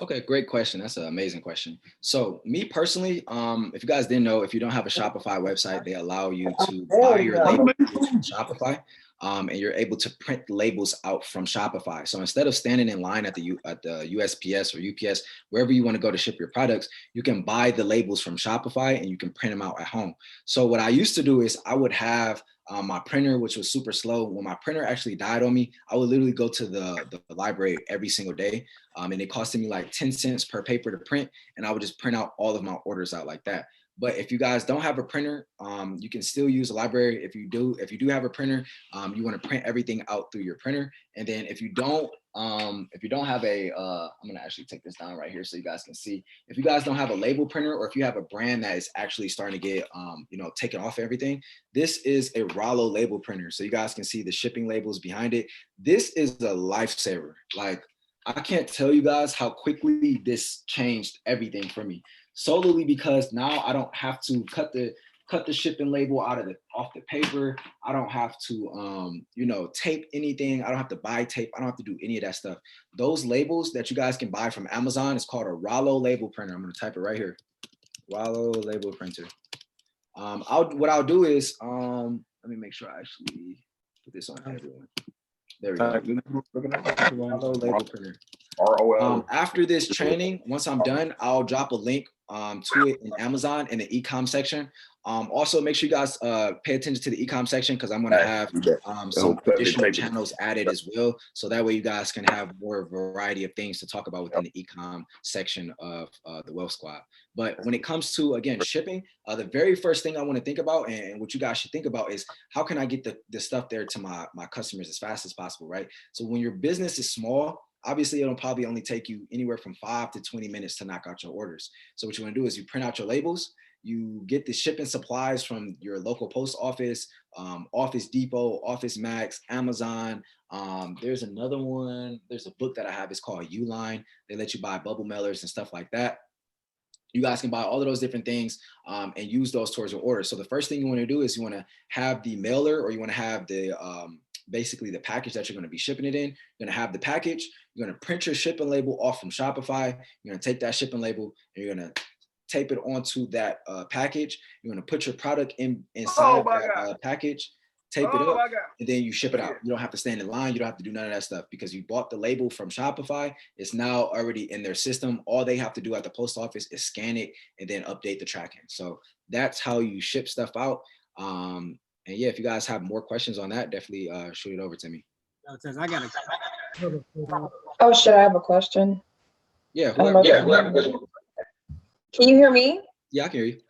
Okay, great question. That's an amazing question. So me personally, if you guys didn't know, if you don't have a Shopify website, they allow you to buy your labels from Shopify, and you're able to print labels out from Shopify. So instead of standing in line at the USPS or UPS, wherever you want to go to ship your products, you can buy the labels from Shopify and you can print them out at home. So what I used to do is I would have my printer, which was super slow. When my printer actually died on me, I would literally go to the library every single day. And it costed me like 10 cents per paper to print. And I would just print out all of my orders out like that. But if you guys don't have a printer, you can still use a library. If you do have a printer, you want to print everything out through your printer. And then if you don't have a, I'm gonna actually take this down right here so you guys can see. If you guys don't have a label printer, or if you have a brand that is actually starting to get, taken off everything, this is a Rollo label printer. So you guys can see the shipping labels behind it. This is a lifesaver. Like, I can't tell you guys how quickly this changed everything for me. Solely because now I don't have to cut the shipping label off the paper. I don't have to tape anything. I don't have to buy tape. I don't have to do any of that stuff. Those labels that you guys can buy from Amazon is called a Rollo label printer. I'm gonna type it right here. Rollo label printer. What I'll do is let me make sure I actually put this on everyone. There we go. Rollo label printer. After this training, once I'm done, I'll drop a link to it in Amazon in the Ecom section. Also, make sure you guys pay attention to the Ecom section, because I'm going to have some additional channels added as well. So that way you guys can have more variety of things to talk about within the Ecom section of the Wealth Squad. But when it comes to, again, shipping, the very first thing I want to think about, and what you guys should think about, is how can I get the stuff there to my customers as fast as possible, right? So when your business is small, obviously, it'll probably only take you anywhere from 5 to 20 minutes to knock out your orders. So what you want to do is you print out your labels, you get the shipping supplies from your local post office, Office Depot, Office Max, Amazon. There's another one. There's a book that I have. It's called Uline. They let you buy bubble mailers and stuff like that. You guys can buy all of those different things and use those towards your order. So the first thing you want to do is you want to have the mailer, or you want to have the basically the package that you're going to be shipping it in. You're going to have the package. You're going to print your shipping label off from Shopify. You're going to take that shipping label and you're going to tape it onto that package. You're going to put your product inside that package, tape it up, and then you ship it out. You don't have to stand in line. You don't have to do none of that stuff, because you bought the label from Shopify. It's now already in their system. All they have to do at the post office is scan it and then update the tracking. So that's how you ship stuff out. And yeah, if you guys have more questions on that, definitely shoot it over to me. I got a. Oh, shit, I have a question. Yeah. Can you hear me? Yeah, I can hear you.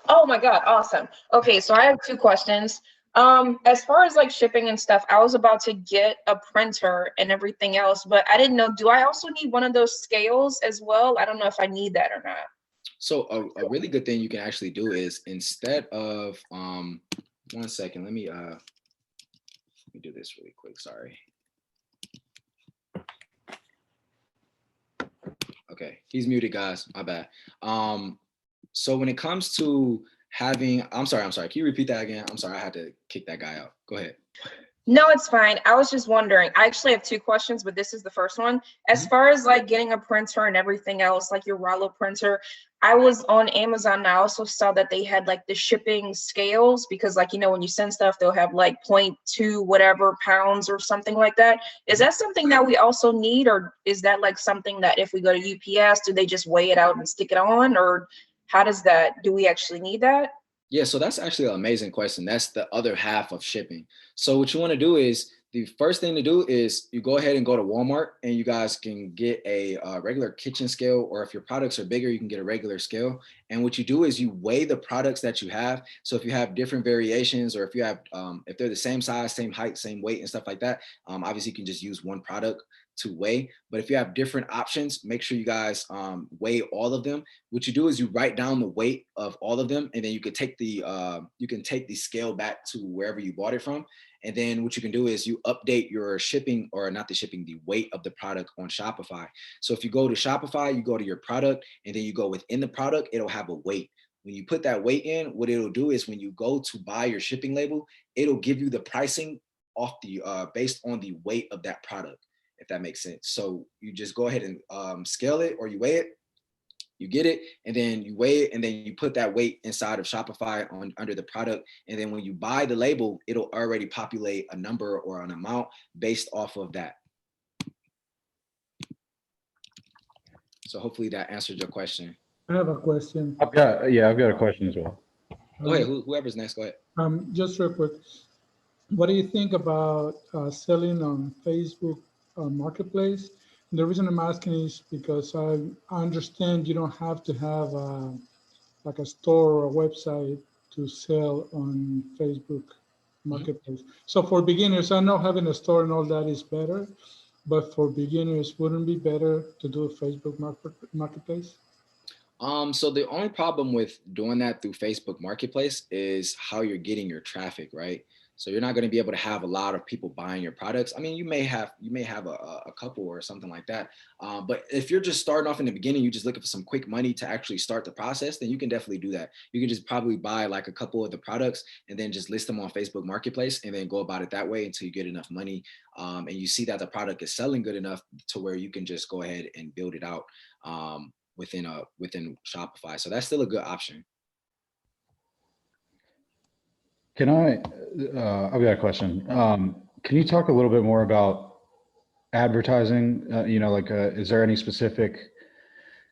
Oh my God, awesome. Okay, so I have 2 questions. As far as like shipping and stuff, I was about to get a printer and everything else, but I didn't know, do I also need one of those scales as well? I don't know if I need that or not. So a really good thing you can actually do is, instead of one second, let me do this really quick. Sorry. Okay, he's muted, guys. My bad. So when it comes to having, I'm sorry. Can you repeat that again? I'm sorry, I had to kick that guy out. Go ahead. No, it's fine. I was just wondering. I actually have 2 questions, but this is the first one. As far as like getting a printer and everything else, like your Rollo printer, I was on Amazon and I also saw that they had like the shipping scales, because like, when you send stuff, they'll have like 0.2 whatever pounds or something like that. Is that something that we also need, or is that like something that if we go to UPS, do they just weigh it out and stick it on, or how does that, do we actually need that? Yeah, so that's actually an amazing question. That's the other half of shipping. So what you want to do is, the first thing to do is you go ahead and go to Walmart, and you guys can get a regular kitchen scale, or if your products are bigger, you can get a regular scale. And what you do is you weigh the products that you have. So if you have different variations, or if you have, if they're the same size, same height, same weight and stuff like that, obviously you can just use one product to weigh. But if you have different options, make sure you guys weigh all of them. What you do is you write down the weight of all of them, and then you can take the scale back to wherever you bought it from. And then what you can do is you update your shipping, or not the shipping, the weight of the product on Shopify. So if you go to Shopify, you go to your product, and then you go within the product, it'll have a weight. When you put that weight in, what it'll do is when you go to buy your shipping label, it'll give you the pricing off the based on the weight of that product, if that makes sense. So you just go ahead and scale it, or you weigh it, you get it, and then you weigh it, and then you put that weight inside of Shopify under the product. And then when you buy the label, it'll already populate a number or an amount based off of that. So hopefully that answered your question. I have a question. I've got a question as well. Go ahead, whoever's next, go ahead. Just real quick, what do you think about selling on Facebook Marketplace? And the reason I'm asking is because I understand you don't have to have like a store or a website to sell on Facebook Marketplace. Mm-hmm. So for beginners, I know having a store and all that is better, but for beginners, wouldn't it be better to do a Facebook Marketplace? So the only problem with doing that through Facebook Marketplace is how you're getting your traffic, right? So you're not going to be able to have a lot of people buying your products. I mean, you may have a couple or something like that. But if you're just starting off in the beginning, you're just looking for some quick money to actually start the process, then you can definitely do that. You can just probably buy like a couple of the products and then just list them on Facebook Marketplace and then go about it that way until you get enough money. And you see that the product is selling good enough to where you can just go ahead and build it out within Shopify. So that's still a good option. Can I've got a question. Can you talk a little bit more about advertising? Is there any specific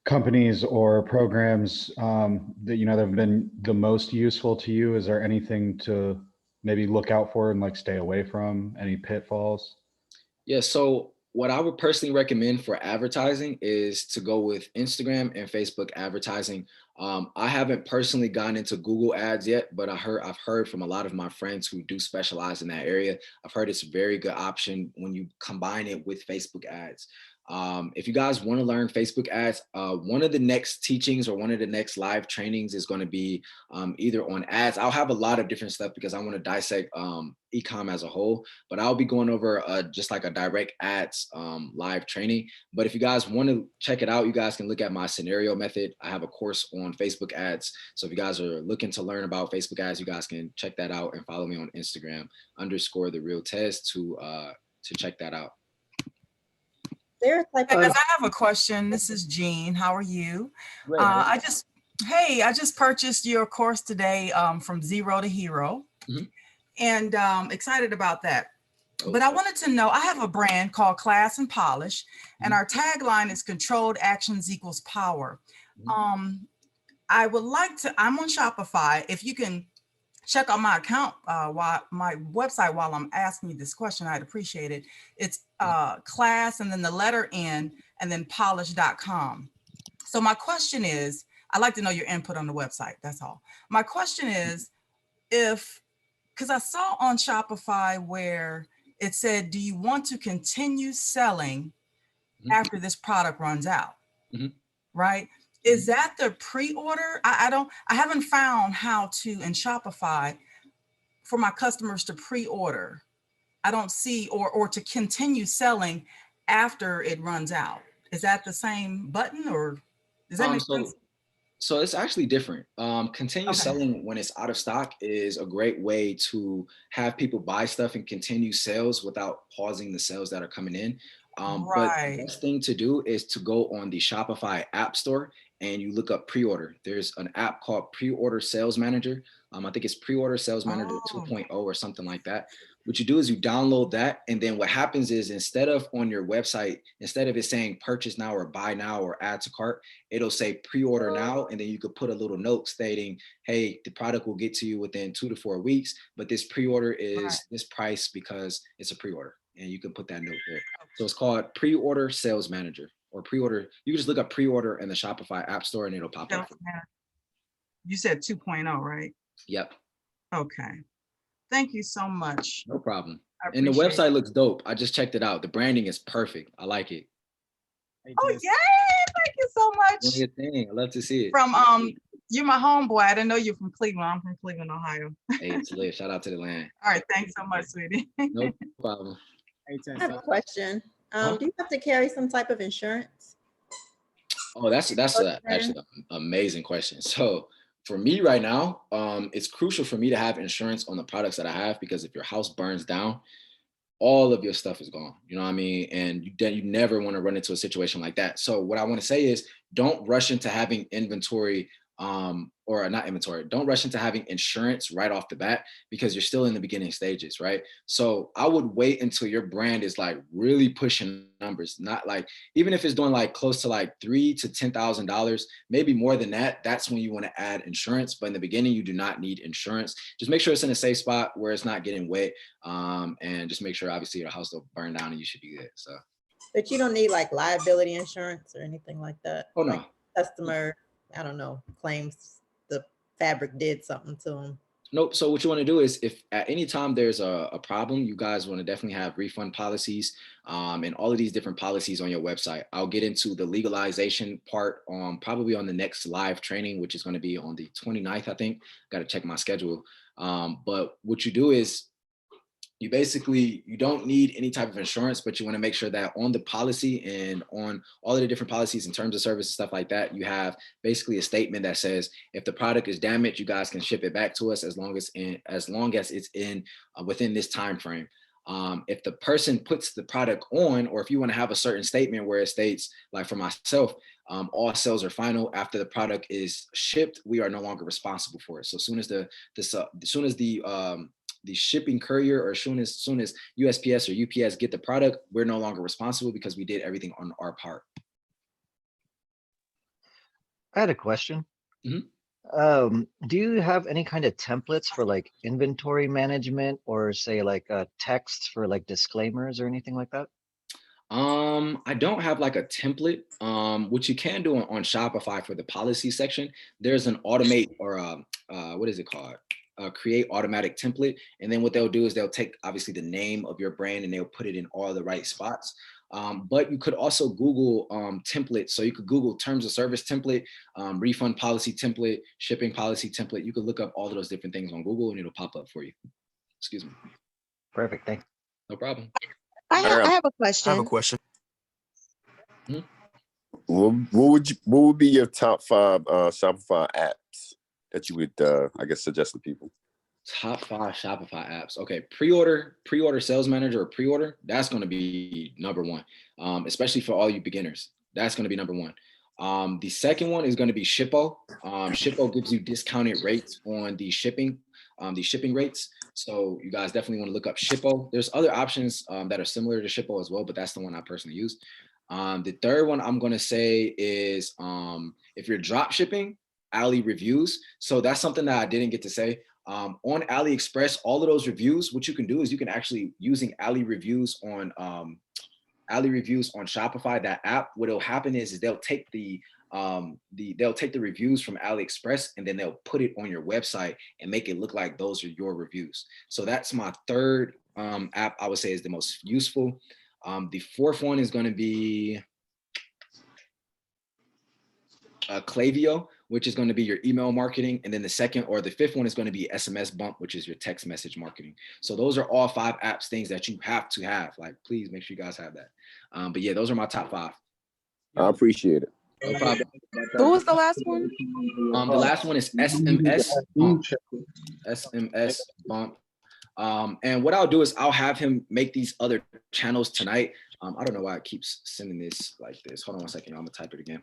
companies or programs that that have been the most useful to you? Is there anything to maybe look out for and stay away from? Any pitfalls? Yeah, so what I would personally recommend for advertising is to go with Instagram and Facebook advertising. I haven't personally gotten into Google ads yet, but I've heard from a lot of my friends who do specialize in that area. I've heard it's a very good option when you combine it with Facebook ads. If you guys want to learn Facebook ads, one of the next teachings or one of the next live trainings is going to be either on ads. I'll have a lot of different stuff because I want to dissect Ecom as a whole, but I'll be going over just like a direct ads live training. But if you guys want to check it out, you guys can look at my scenario method. I have a course on Facebook ads. So if you guys are looking to learn about Facebook ads, you guys can check that out and follow me on Instagram _TheRealTez to check that out. Guys, I have a question. This is Jean. How are you? I just purchased your course today from Zero to Hero, and excited about that. Okay. But I wanted to know, I have a brand called Class and Polish, and our tagline is Controlled Actions Equals Power. I would like to, I'm on Shopify. If you can check out my account, my website while I'm asking you this question, I'd appreciate it. It's class and then the letter N and then polish.com. So my question is, I'd like to know your input on the website, that's all. My question is, because I saw on Shopify where it said, do you want to continue selling after this product runs out, right? Is that the pre-order? I haven't found how to in Shopify for my customers to pre-order. I don't see, or to continue selling after it runs out. Is that the same button, or does that make sense? So it's actually different. Continue selling when it's out of stock is a great way to have people buy stuff and continue sales without pausing the sales that are coming in. But the best thing to do is to go on the Shopify App Store and you look up pre-order. There's an app called Pre-Order Sales Manager. I think it's Pre-Order Sales Manager 2.0 or something like that. What you do is you download that, and then what happens is instead of on your website, instead of it saying purchase now or buy now or add to cart, it'll say pre-order now, and then you could put a little note stating, hey, the product will get to you within 2 to 4 weeks, but this pre-order is this price because it's a pre-order, and you can put that note there. So it's called Pre-Order Sales Manager, or pre-order. You can just look up pre-order in the Shopify App Store and it'll pop up. You said 2.0, right? Yep. Okay. Thank you so much. No problem. And the appreciate website it. looks dope. I just checked it out. The branding is perfect. I like it. Oh, yay. Thank you so much. Doing your thing. I love to see it. From you're my homeboy. I didn't know you're from Cleveland. I'm from Cleveland, Ohio. Hey, it's lit. Shout out to the land. All right, thanks so much, sweetie. No problem. I have a question. Do you have to carry some type of insurance? Oh, that's actually an amazing question. So for me right now, it's crucial for me to have insurance on the products that I have, because if your house burns down, all of your stuff is gone. You know what I mean? And you never want to run into a situation like that. So what I want to say is, don't rush into having inventory, or not inventory. Don't rush into having insurance right off the bat, because you're still in the beginning stages, right? So I would wait until your brand is like really pushing numbers, not like, even if it's doing like close to like $3,000 to $10,000, maybe more than that. That's when you want to add insurance. But in the beginning, you do not need insurance. Just make sure it's in a safe spot where it's not getting wet, and just make sure obviously your house don't burn down, and you should be good. So. But you don't need like liability insurance or anything like that. Oh no. Like customer, I don't know, claims the fabric did something to them. Nope. So what you want to do is, if at any time there's a problem, you guys want to definitely have refund policies, and all of these different policies on your website. I'll get into the legalization part probably on the next live training, which is going to be on the 29th, I think. Got to check my schedule. But what you do is, you don't need any type of insurance, but you want to make sure that on the policy and on all of the different policies in terms of service and stuff like that, you have basically a statement that says, if the product is damaged, you guys can ship it back to us as long as it's in within this time frame. If the person puts the product on, or if you want to have a certain statement where it states, like for myself, all sales are final. After the product is shipped, we are no longer responsible for it. So as soon as the shipping courier, or as soon as USPS or UPS get the product, we're no longer responsible, because we did everything on our part. I had a question. Mm-hmm. Do you have any kind of templates for like inventory management, or say like texts for like disclaimers or anything like that? I don't have like a template. What you can do on Shopify for the policy section, there's an automate, or what is it called? Create automatic template. And then what they'll do is they'll take obviously the name of your brand and they'll put it in all the right spots. But you could also Google templates. So you could Google terms of service template, refund policy template, shipping policy template. You could look up all of those different things on Google and it'll pop up for you. Excuse me. Perfect. Thanks. No problem. I have a question. I have a question. Hmm? What would be your top 5 Shopify apps that you would, I guess, suggest to people? Top 5 Shopify apps. Okay, pre-order sales manager, or pre-order. That's going to be number 1, especially for all you beginners. That's going to be number 1. The second one is going to be Shippo. Shippo gives you discounted rates on the shipping rates. So you guys definitely want to look up Shippo. There's other options that are similar to Shippo as well, but that's the one I personally use. The third one I'm going to say is, if you're drop shipping, Ali reviews. So that's something that I didn't get to say. On AliExpress, all of those reviews, what you can do is you can actually, using Ali reviews on Shopify, that app, what'll happen is they'll take the reviews from AliExpress and then they'll put it on your website and make it look like those are your reviews. So that's my third app I would say is the most useful. The fourth one is going to be Klaviyo, which is going to be your email marketing. And then the fifth one is going to be SMS Bump, which is your text message marketing. So those are all 5 apps, things that you have to have. Like, please make sure you guys have that. But yeah, those are my top 5. I appreciate it. No problem. Who was the last one? The last one is SMS Bump. SMS Bump. And what I'll do is I'll have him make these other channels tonight. I don't know why it keeps sending this like this. Hold on 1 second. I'm gonna type it again.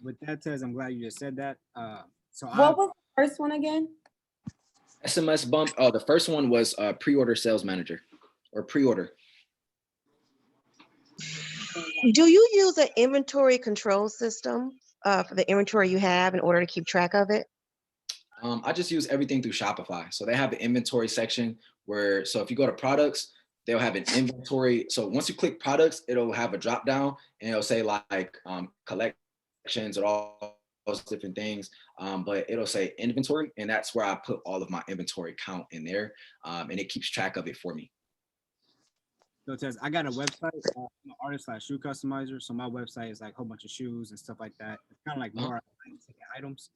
With that says, I'm glad you just said that. What was the first one again? SMS Bump. Oh, the first one was pre-order sales manager, or pre-order. Do you use an inventory control system for the inventory you have in order to keep track of it? I just use everything through Shopify. So they have an inventory section so if you go to products, they'll have an inventory. So once you click products, it'll have a drop down and it'll say like collections and all those different things. But it'll say inventory, and that's where I put all of my inventory count in there, and it keeps track of it for me. So Tez, I got a website, I'm an artist/shoe customizer. So my website is like a whole bunch of shoes and stuff like that. It's kind of like more items.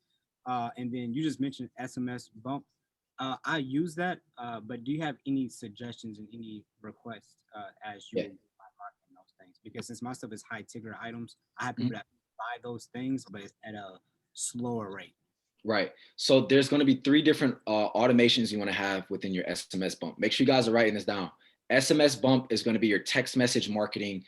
And then you just mentioned SMS bump. I use that, but do you have any suggestions and any requests as you marketing those things? Because since my stuff is high ticket items, I have people that buy those things, but it's at a slower rate. Right. So there's going to be 3 different automations you want to have within your SMS bump. Make sure you guys are writing this down. SMS bump is going to be your text message marketing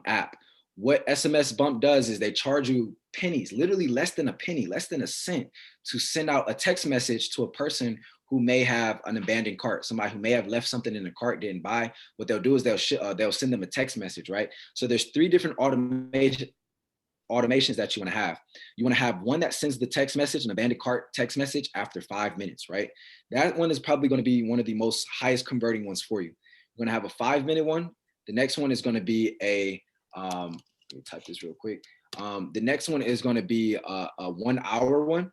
app. What SMS bump does is they charge you pennies, literally less than a penny, less than a cent, to send out a text message to a person who may have an abandoned cart, somebody who may have left something in the cart, didn't buy. What they'll do is they'll send them a text message, right? So there's 3 different automations that you want to have. You want to have one that sends the text message, an abandoned cart text message, after 5 minutes, right? That one is probably going to be one of the most highest converting ones for you. You're going to have a 5-minute one. The next one is going to be a, let me type this real quick. The next one is going to be a 1-hour one.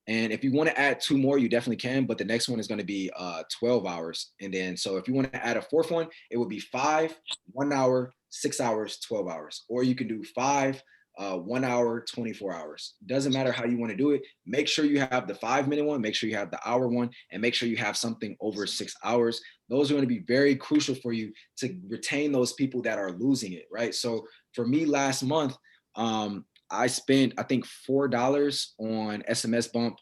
And if you want to add 2 more, you definitely can, but the next one is going to be 12 hours. And then, so if you want to add a 4th one, it would be 5, 1 hour, 6 hours, 12 hours. Or you can do 5, 1 hour, 24 hours. Doesn't matter how you want to do it. Make sure you have the 5-minute one, make sure you have the hour one, and make sure you have something over 6 hours. Those are going to be very crucial for you to retain those people that are losing it, right? So for me last month, I spent, I think, $4 on SMS bump.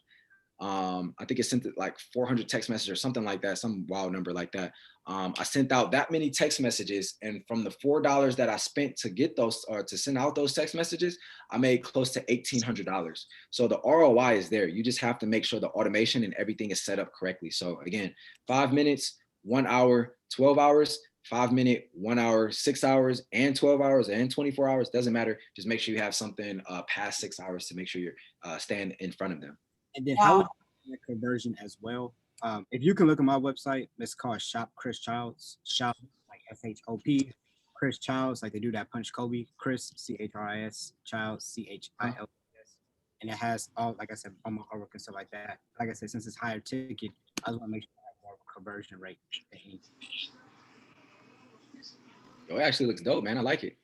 I think it sent like 400 text messages or something like that, some wild number like that. I sent out that many text messages, and from the $4 that I spent to get those or to send out those text messages, I made close to $1,800. So the ROI is there. You just have to make sure the automation and everything is set up correctly. So again, 5 minutes, 1 hour, 12 hours, 5-minute, 1 hour, 6 hours, and 12 hours, and 24 hours. Doesn't matter. Just make sure you have something past 6 hours to make sure you're staying in front of them. And then how would you get conversion as well? If you can look at my website, it's called Shop Chris Childs. Shop like SHOP. Chris Childs, like they do that Punch Kobe. Chris CHRIS, Childs CHILS. And it has all, like I said, all my artwork and stuff like that. Like I said, since it's higher ticket, I just want to make sure I have more of a conversion rate. Oh, it actually looks dope, man. I like it.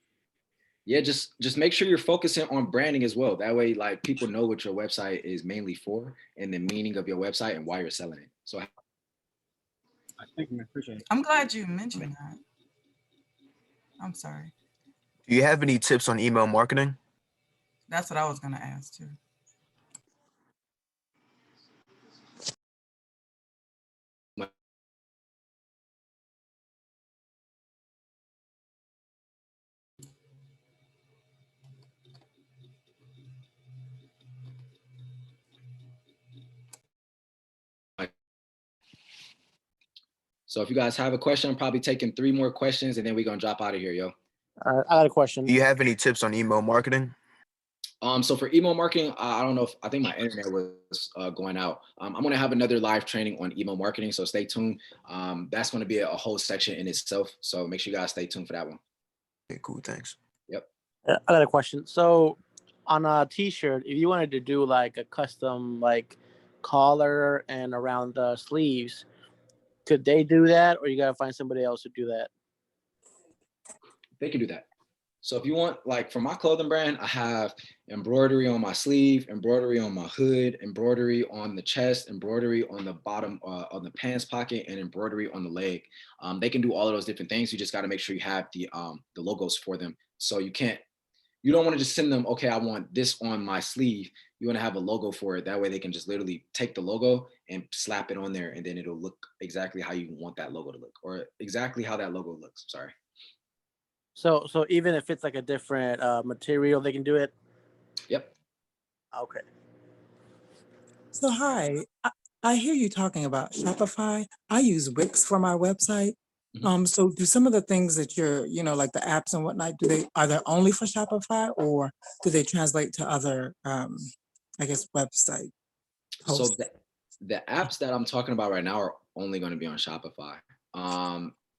Yeah, just make sure you're focusing on branding as well. That way, like, people know what your website is mainly for and the meaning of your website and why you're selling it. So I think I appreciate it. I'm glad you mentioned that. I'm sorry. Do you have any tips on email marketing? That's what I was going to ask too. So if you guys have a question, I'm probably taking 3 more questions and then we're going to drop out of here, yo. All right, I got a question. Do you have any tips on email marketing? So for email marketing, I don't know if, I think my internet was going out. I'm going to have another live training on email marketing, so stay tuned. That's going to be a whole section in itself. So make sure you guys stay tuned for that one. Okay, cool. Thanks. Yep. I got a question. So on a t-shirt, if you wanted to do like a custom like collar and around the sleeves, could they do that, or you got to find somebody else to do that? They can do that. So if you want, like for my clothing brand, I have embroidery on my sleeve, embroidery on my hood, embroidery on the chest, embroidery on the bottom of the pants pocket, and embroidery on the leg. They can do all of those different things. You just got to make sure you have the logos for them. So you don't want to just send them, okay, I want this on my sleeve. You want to have a logo for it. That way they can just literally take the logo and slap it on there, and then it'll look exactly how you want that logo to look, or exactly how that logo looks. Sorry. So even if it's like a different material, they can do it? Yep. Okay. So hi, I hear you talking about Shopify. I use Wix for my website. So do some of the things that you're, like the apps and whatnot, are they only for Shopify, or do they translate to other, I guess, website hosts? So the apps that I'm talking about right now are only going to be on Shopify.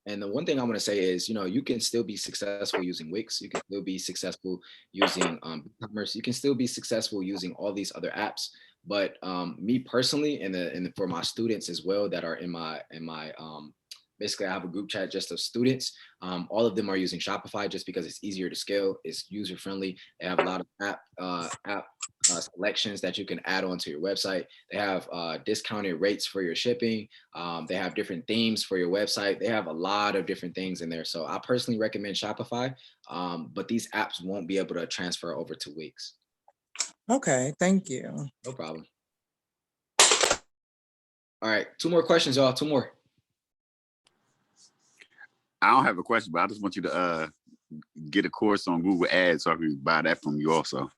And the one thing I want to say is, you can still be successful using Wix. You can still be successful using commerce. You can still be successful using all these other apps. But me personally, and for my students as well that are in my basically I have a group chat just of students. All of them are using Shopify just because it's easier to scale. It's user friendly. They have a lot of app selections that you can add onto your website. They have discounted rates for your shipping. They have different themes for your website. They have a lot of different things in there. So I personally recommend Shopify, but these apps won't be able to transfer over to Wix. Okay, thank you. No problem. All right, 2 more questions, y'all. 2 more. I don't have a question, but I just want you to get a course on Google Ads so I can buy that from you also.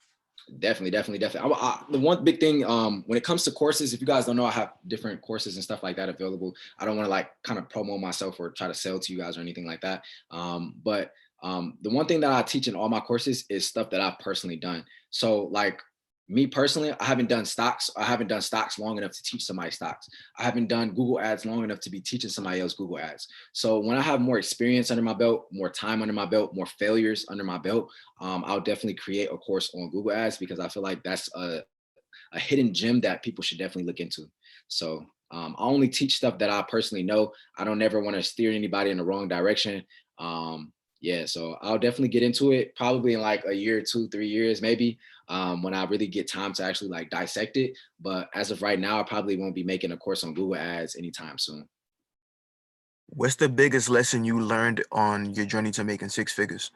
Definitely. The one big thing when it comes to courses, if you guys don't know, I have different courses and stuff like that available. I don't want to like kind of promote myself or try to sell to you guys or anything like that. But the one thing that I teach in all my courses is stuff that I've personally done. So like me personally, I haven't done stocks. I haven't done stocks long enough to teach somebody stocks. I haven't done Google Ads long enough to be teaching somebody else Google Ads. So when I have more experience under my belt, more time under my belt, more failures under my belt, I'll definitely create a course on Google Ads because I feel like that's a hidden gem that people should definitely look into. So I only teach stuff that I personally know. I don't ever want to steer anybody in the wrong direction. Yeah, so I'll definitely get into it probably in like a year, 2, 3 years, maybe when I really get time to actually like dissect it. But as of right now, I probably won't be making a course on Google Ads anytime soon. What's the biggest lesson you learned on your journey to making 6 figures?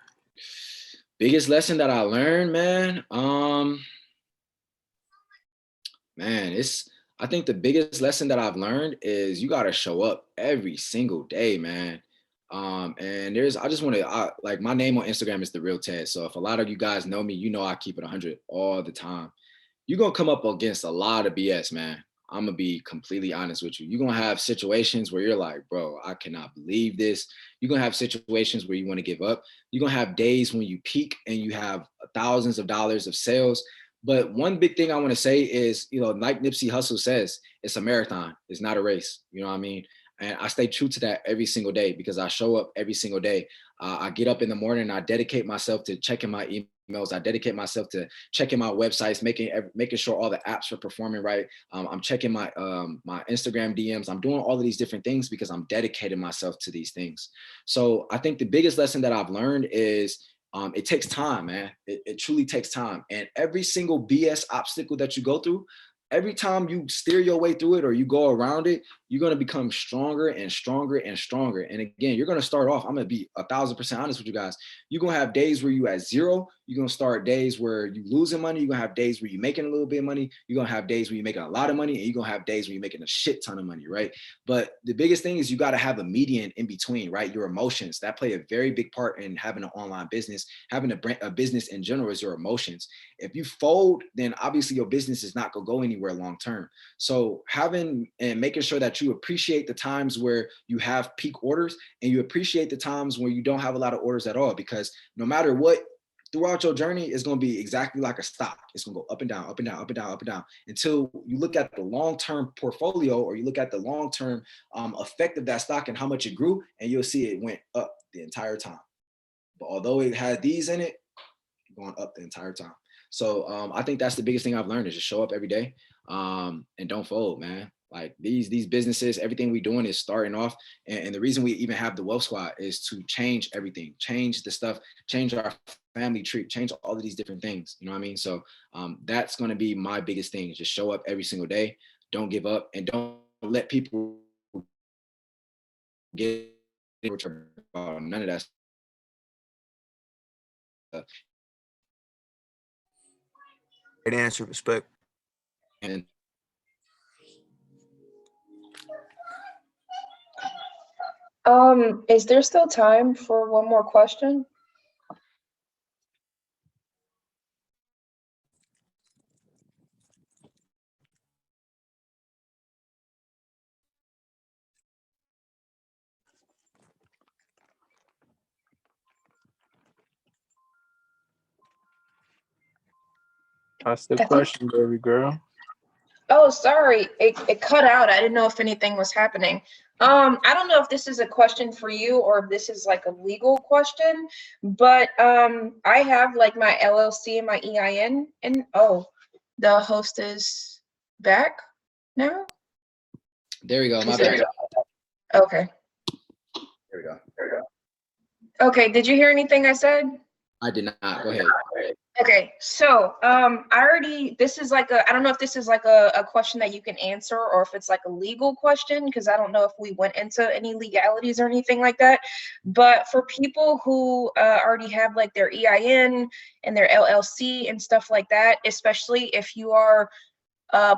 Biggest lesson that I learned, man. I think the biggest lesson that I've learned is you got to show up every single day, man. And I just want to, like, my name on Instagram is The Real Ted. So if a lot of you guys know me, you know I keep it 100 all the time. You're going to come up against a lot of BS, man. I'm going to be completely honest with you. You're going to have situations where you're like, bro, I cannot believe this. You're going to have situations where you want to give up. You're going to have days when you peak and you have thousands of dollars of sales. But one big thing I want to say is, like Nipsey Hussle says, it's a marathon. It's not a race. You know what I mean? And I stay true to that every single day because I show up every single day. I get up in the morning and I dedicate myself to checking my emails. I dedicate myself to checking my websites, making sure all the apps are performing right. I'm checking my Instagram DMs. I'm doing all of these different things because I'm dedicating myself to these things. So I think the biggest lesson that I've learned is it takes time, man. It truly takes time. And every single BS obstacle that you go through, every time you steer your way through it or you go around it, you're going to become stronger and stronger and stronger. And again, you're going to start off, I'm going to be 1,000% honest with you guys. You're going to have days where you at zero. You're going to start days where you losing money. You're going to have days where you're making a little bit of money. You're going to have days where you're making a lot of money, and you're going to have days where you're making a shit ton of money, right? But the biggest thing is you got to have a median in between, right? Your emotions, that play a very big part in having an online business. Having a business in general is your emotions. If you fold, then obviously your business is not going to go anywhere long term. So having and making sure that you appreciate the times where you have peak orders and you appreciate the times where you don't have a lot of orders at all, because no matter what, throughout your journey, it's going to be exactly like a stock. It's going to go up and down, up and down, up and down, up and down, until you look at the long-term portfolio or you look at the long-term effect of that stock and how much it grew, and you'll see it went up the entire time. But although it had these in it, going up the entire time. So I think that's the biggest thing I've learned is just show up every day and don't fold, man. Like these businesses, everything we're doing is starting off. And the reason we even have the Wealth Squad is to change everything, change the stuff, change our family tree, change all of these different things. You know what I mean? So that's going to be my biggest thing. Just show up every single day. Don't give up, and don't let people get none of that stuff. Great answer, respect. And Is there still time for one more question? That's the I think. question, baby girl. Oh, sorry, it cut out. I didn't know if anything was happening. I don't know if this is a question for you or if this is like a legal question, but I have like my LLC and my EIN, and oh, the host is back now. There we go. My bad. Okay. There we go. Okay. Did you hear anything I said? I did not. Go ahead. Okay, so this is like I don't know if this is like a question that you can answer or if it's like a legal question, because I don't know if we went into any legalities or anything like that. But for people who already have like their EIN and their LLC and stuff like that, especially if you are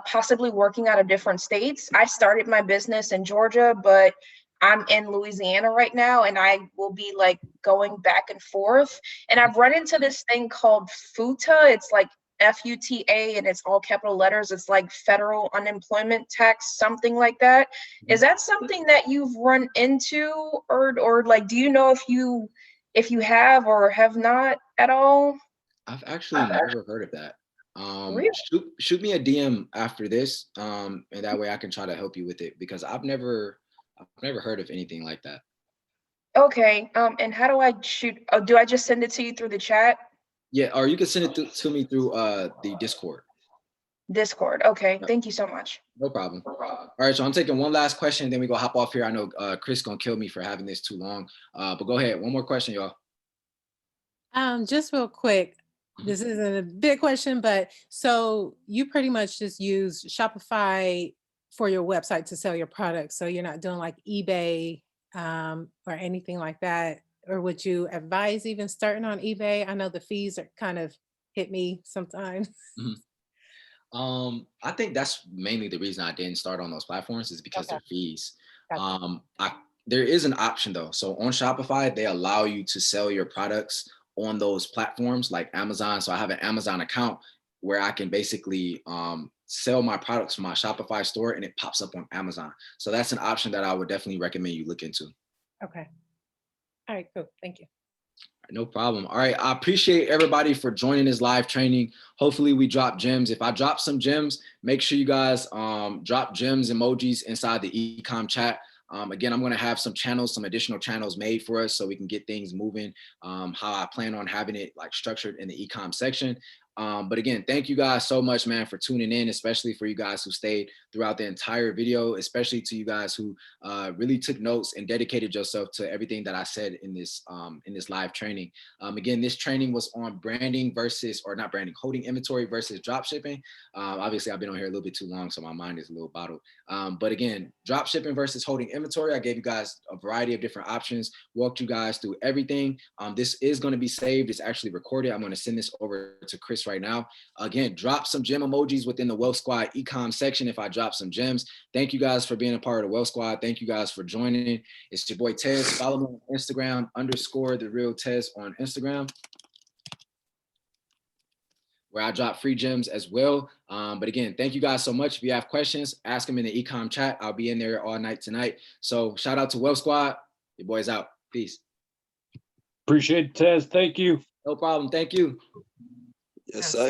possibly working out of different states. I started my business in Georgia, but I'm in Louisiana right now, and I will be like going back and forth. And I've run into this thing called FUTA. It's like FUTA, and it's all capital letters. It's like federal unemployment tax, something like that. Is that something that you've run into, or like, do you know if you have or have not at all? I've actually never heard of that. Really? Shoot me a DM after this, and that way I can try to help you with it, because I've never heard of anything like that. Okay. And how do I shoot? Oh, do I just send it to you through the chat? Yeah, or you can send it to me through the Discord. Discord. Okay. Thank you so much. No problem. All right, so I'm taking one last question, and then we go hop off here. I know Chris gonna kill me for having this too long, but go ahead. One more question, y'all. Just real quick. This isn't a big question, but so you pretty much just use Shopify for your website to sell your products. So you're not doing like eBay or anything like that. Or would you advise even starting on eBay? I know the fees are kind of hit me sometimes. I think that's mainly the reason I didn't start on those platforms, is because their fees. There is an option though. So on Shopify, they allow you to sell your products on those platforms like Amazon. So I have an Amazon account where I can basically sell my products from my Shopify store, and it pops up on Amazon. So that's an option that I would definitely recommend you look into. Okay. All right, cool. Thank you. No problem. All right. I appreciate everybody for joining this live training. Hopefully we drop gems. If I drop some gems, make sure you guys drop gems emojis inside the Ecom chat. Again, I'm going to have some additional channels made for us so we can get things moving, how I plan on having it like structured in the Ecom section. But again, thank you guys so much, man, for tuning in, especially for you guys who stayed throughout the entire video, especially to you guys who really took notes and dedicated yourself to everything that I said in this live training. Again, this training was on branding versus, or not branding, holding inventory versus drop shipping. Obviously, I've been on here a little bit too long, so my mind is a little bottled. But again, drop shipping versus holding inventory, I gave you guys a variety of different options, walked you guys through everything. This is going to be saved. It's actually recorded. I'm going to send this over to Chris right now. Again, drop some gem emojis within the Wealth Squad Ecom section if I drop some gems. Thank you guys for being a part of the Wealth Squad. Thank you guys for joining. It's your boy Tez. Follow me on Instagram, _TheRealTez on Instagram, where I drop free gems as well. But again, thank you guys so much. If you have questions, ask them in the Ecom chat. I'll be in there all night tonight. So shout out to Wealth Squad. Your boy's out. Peace. Appreciate it, Tez. Thank you. No problem. Thank you. Yes, sir.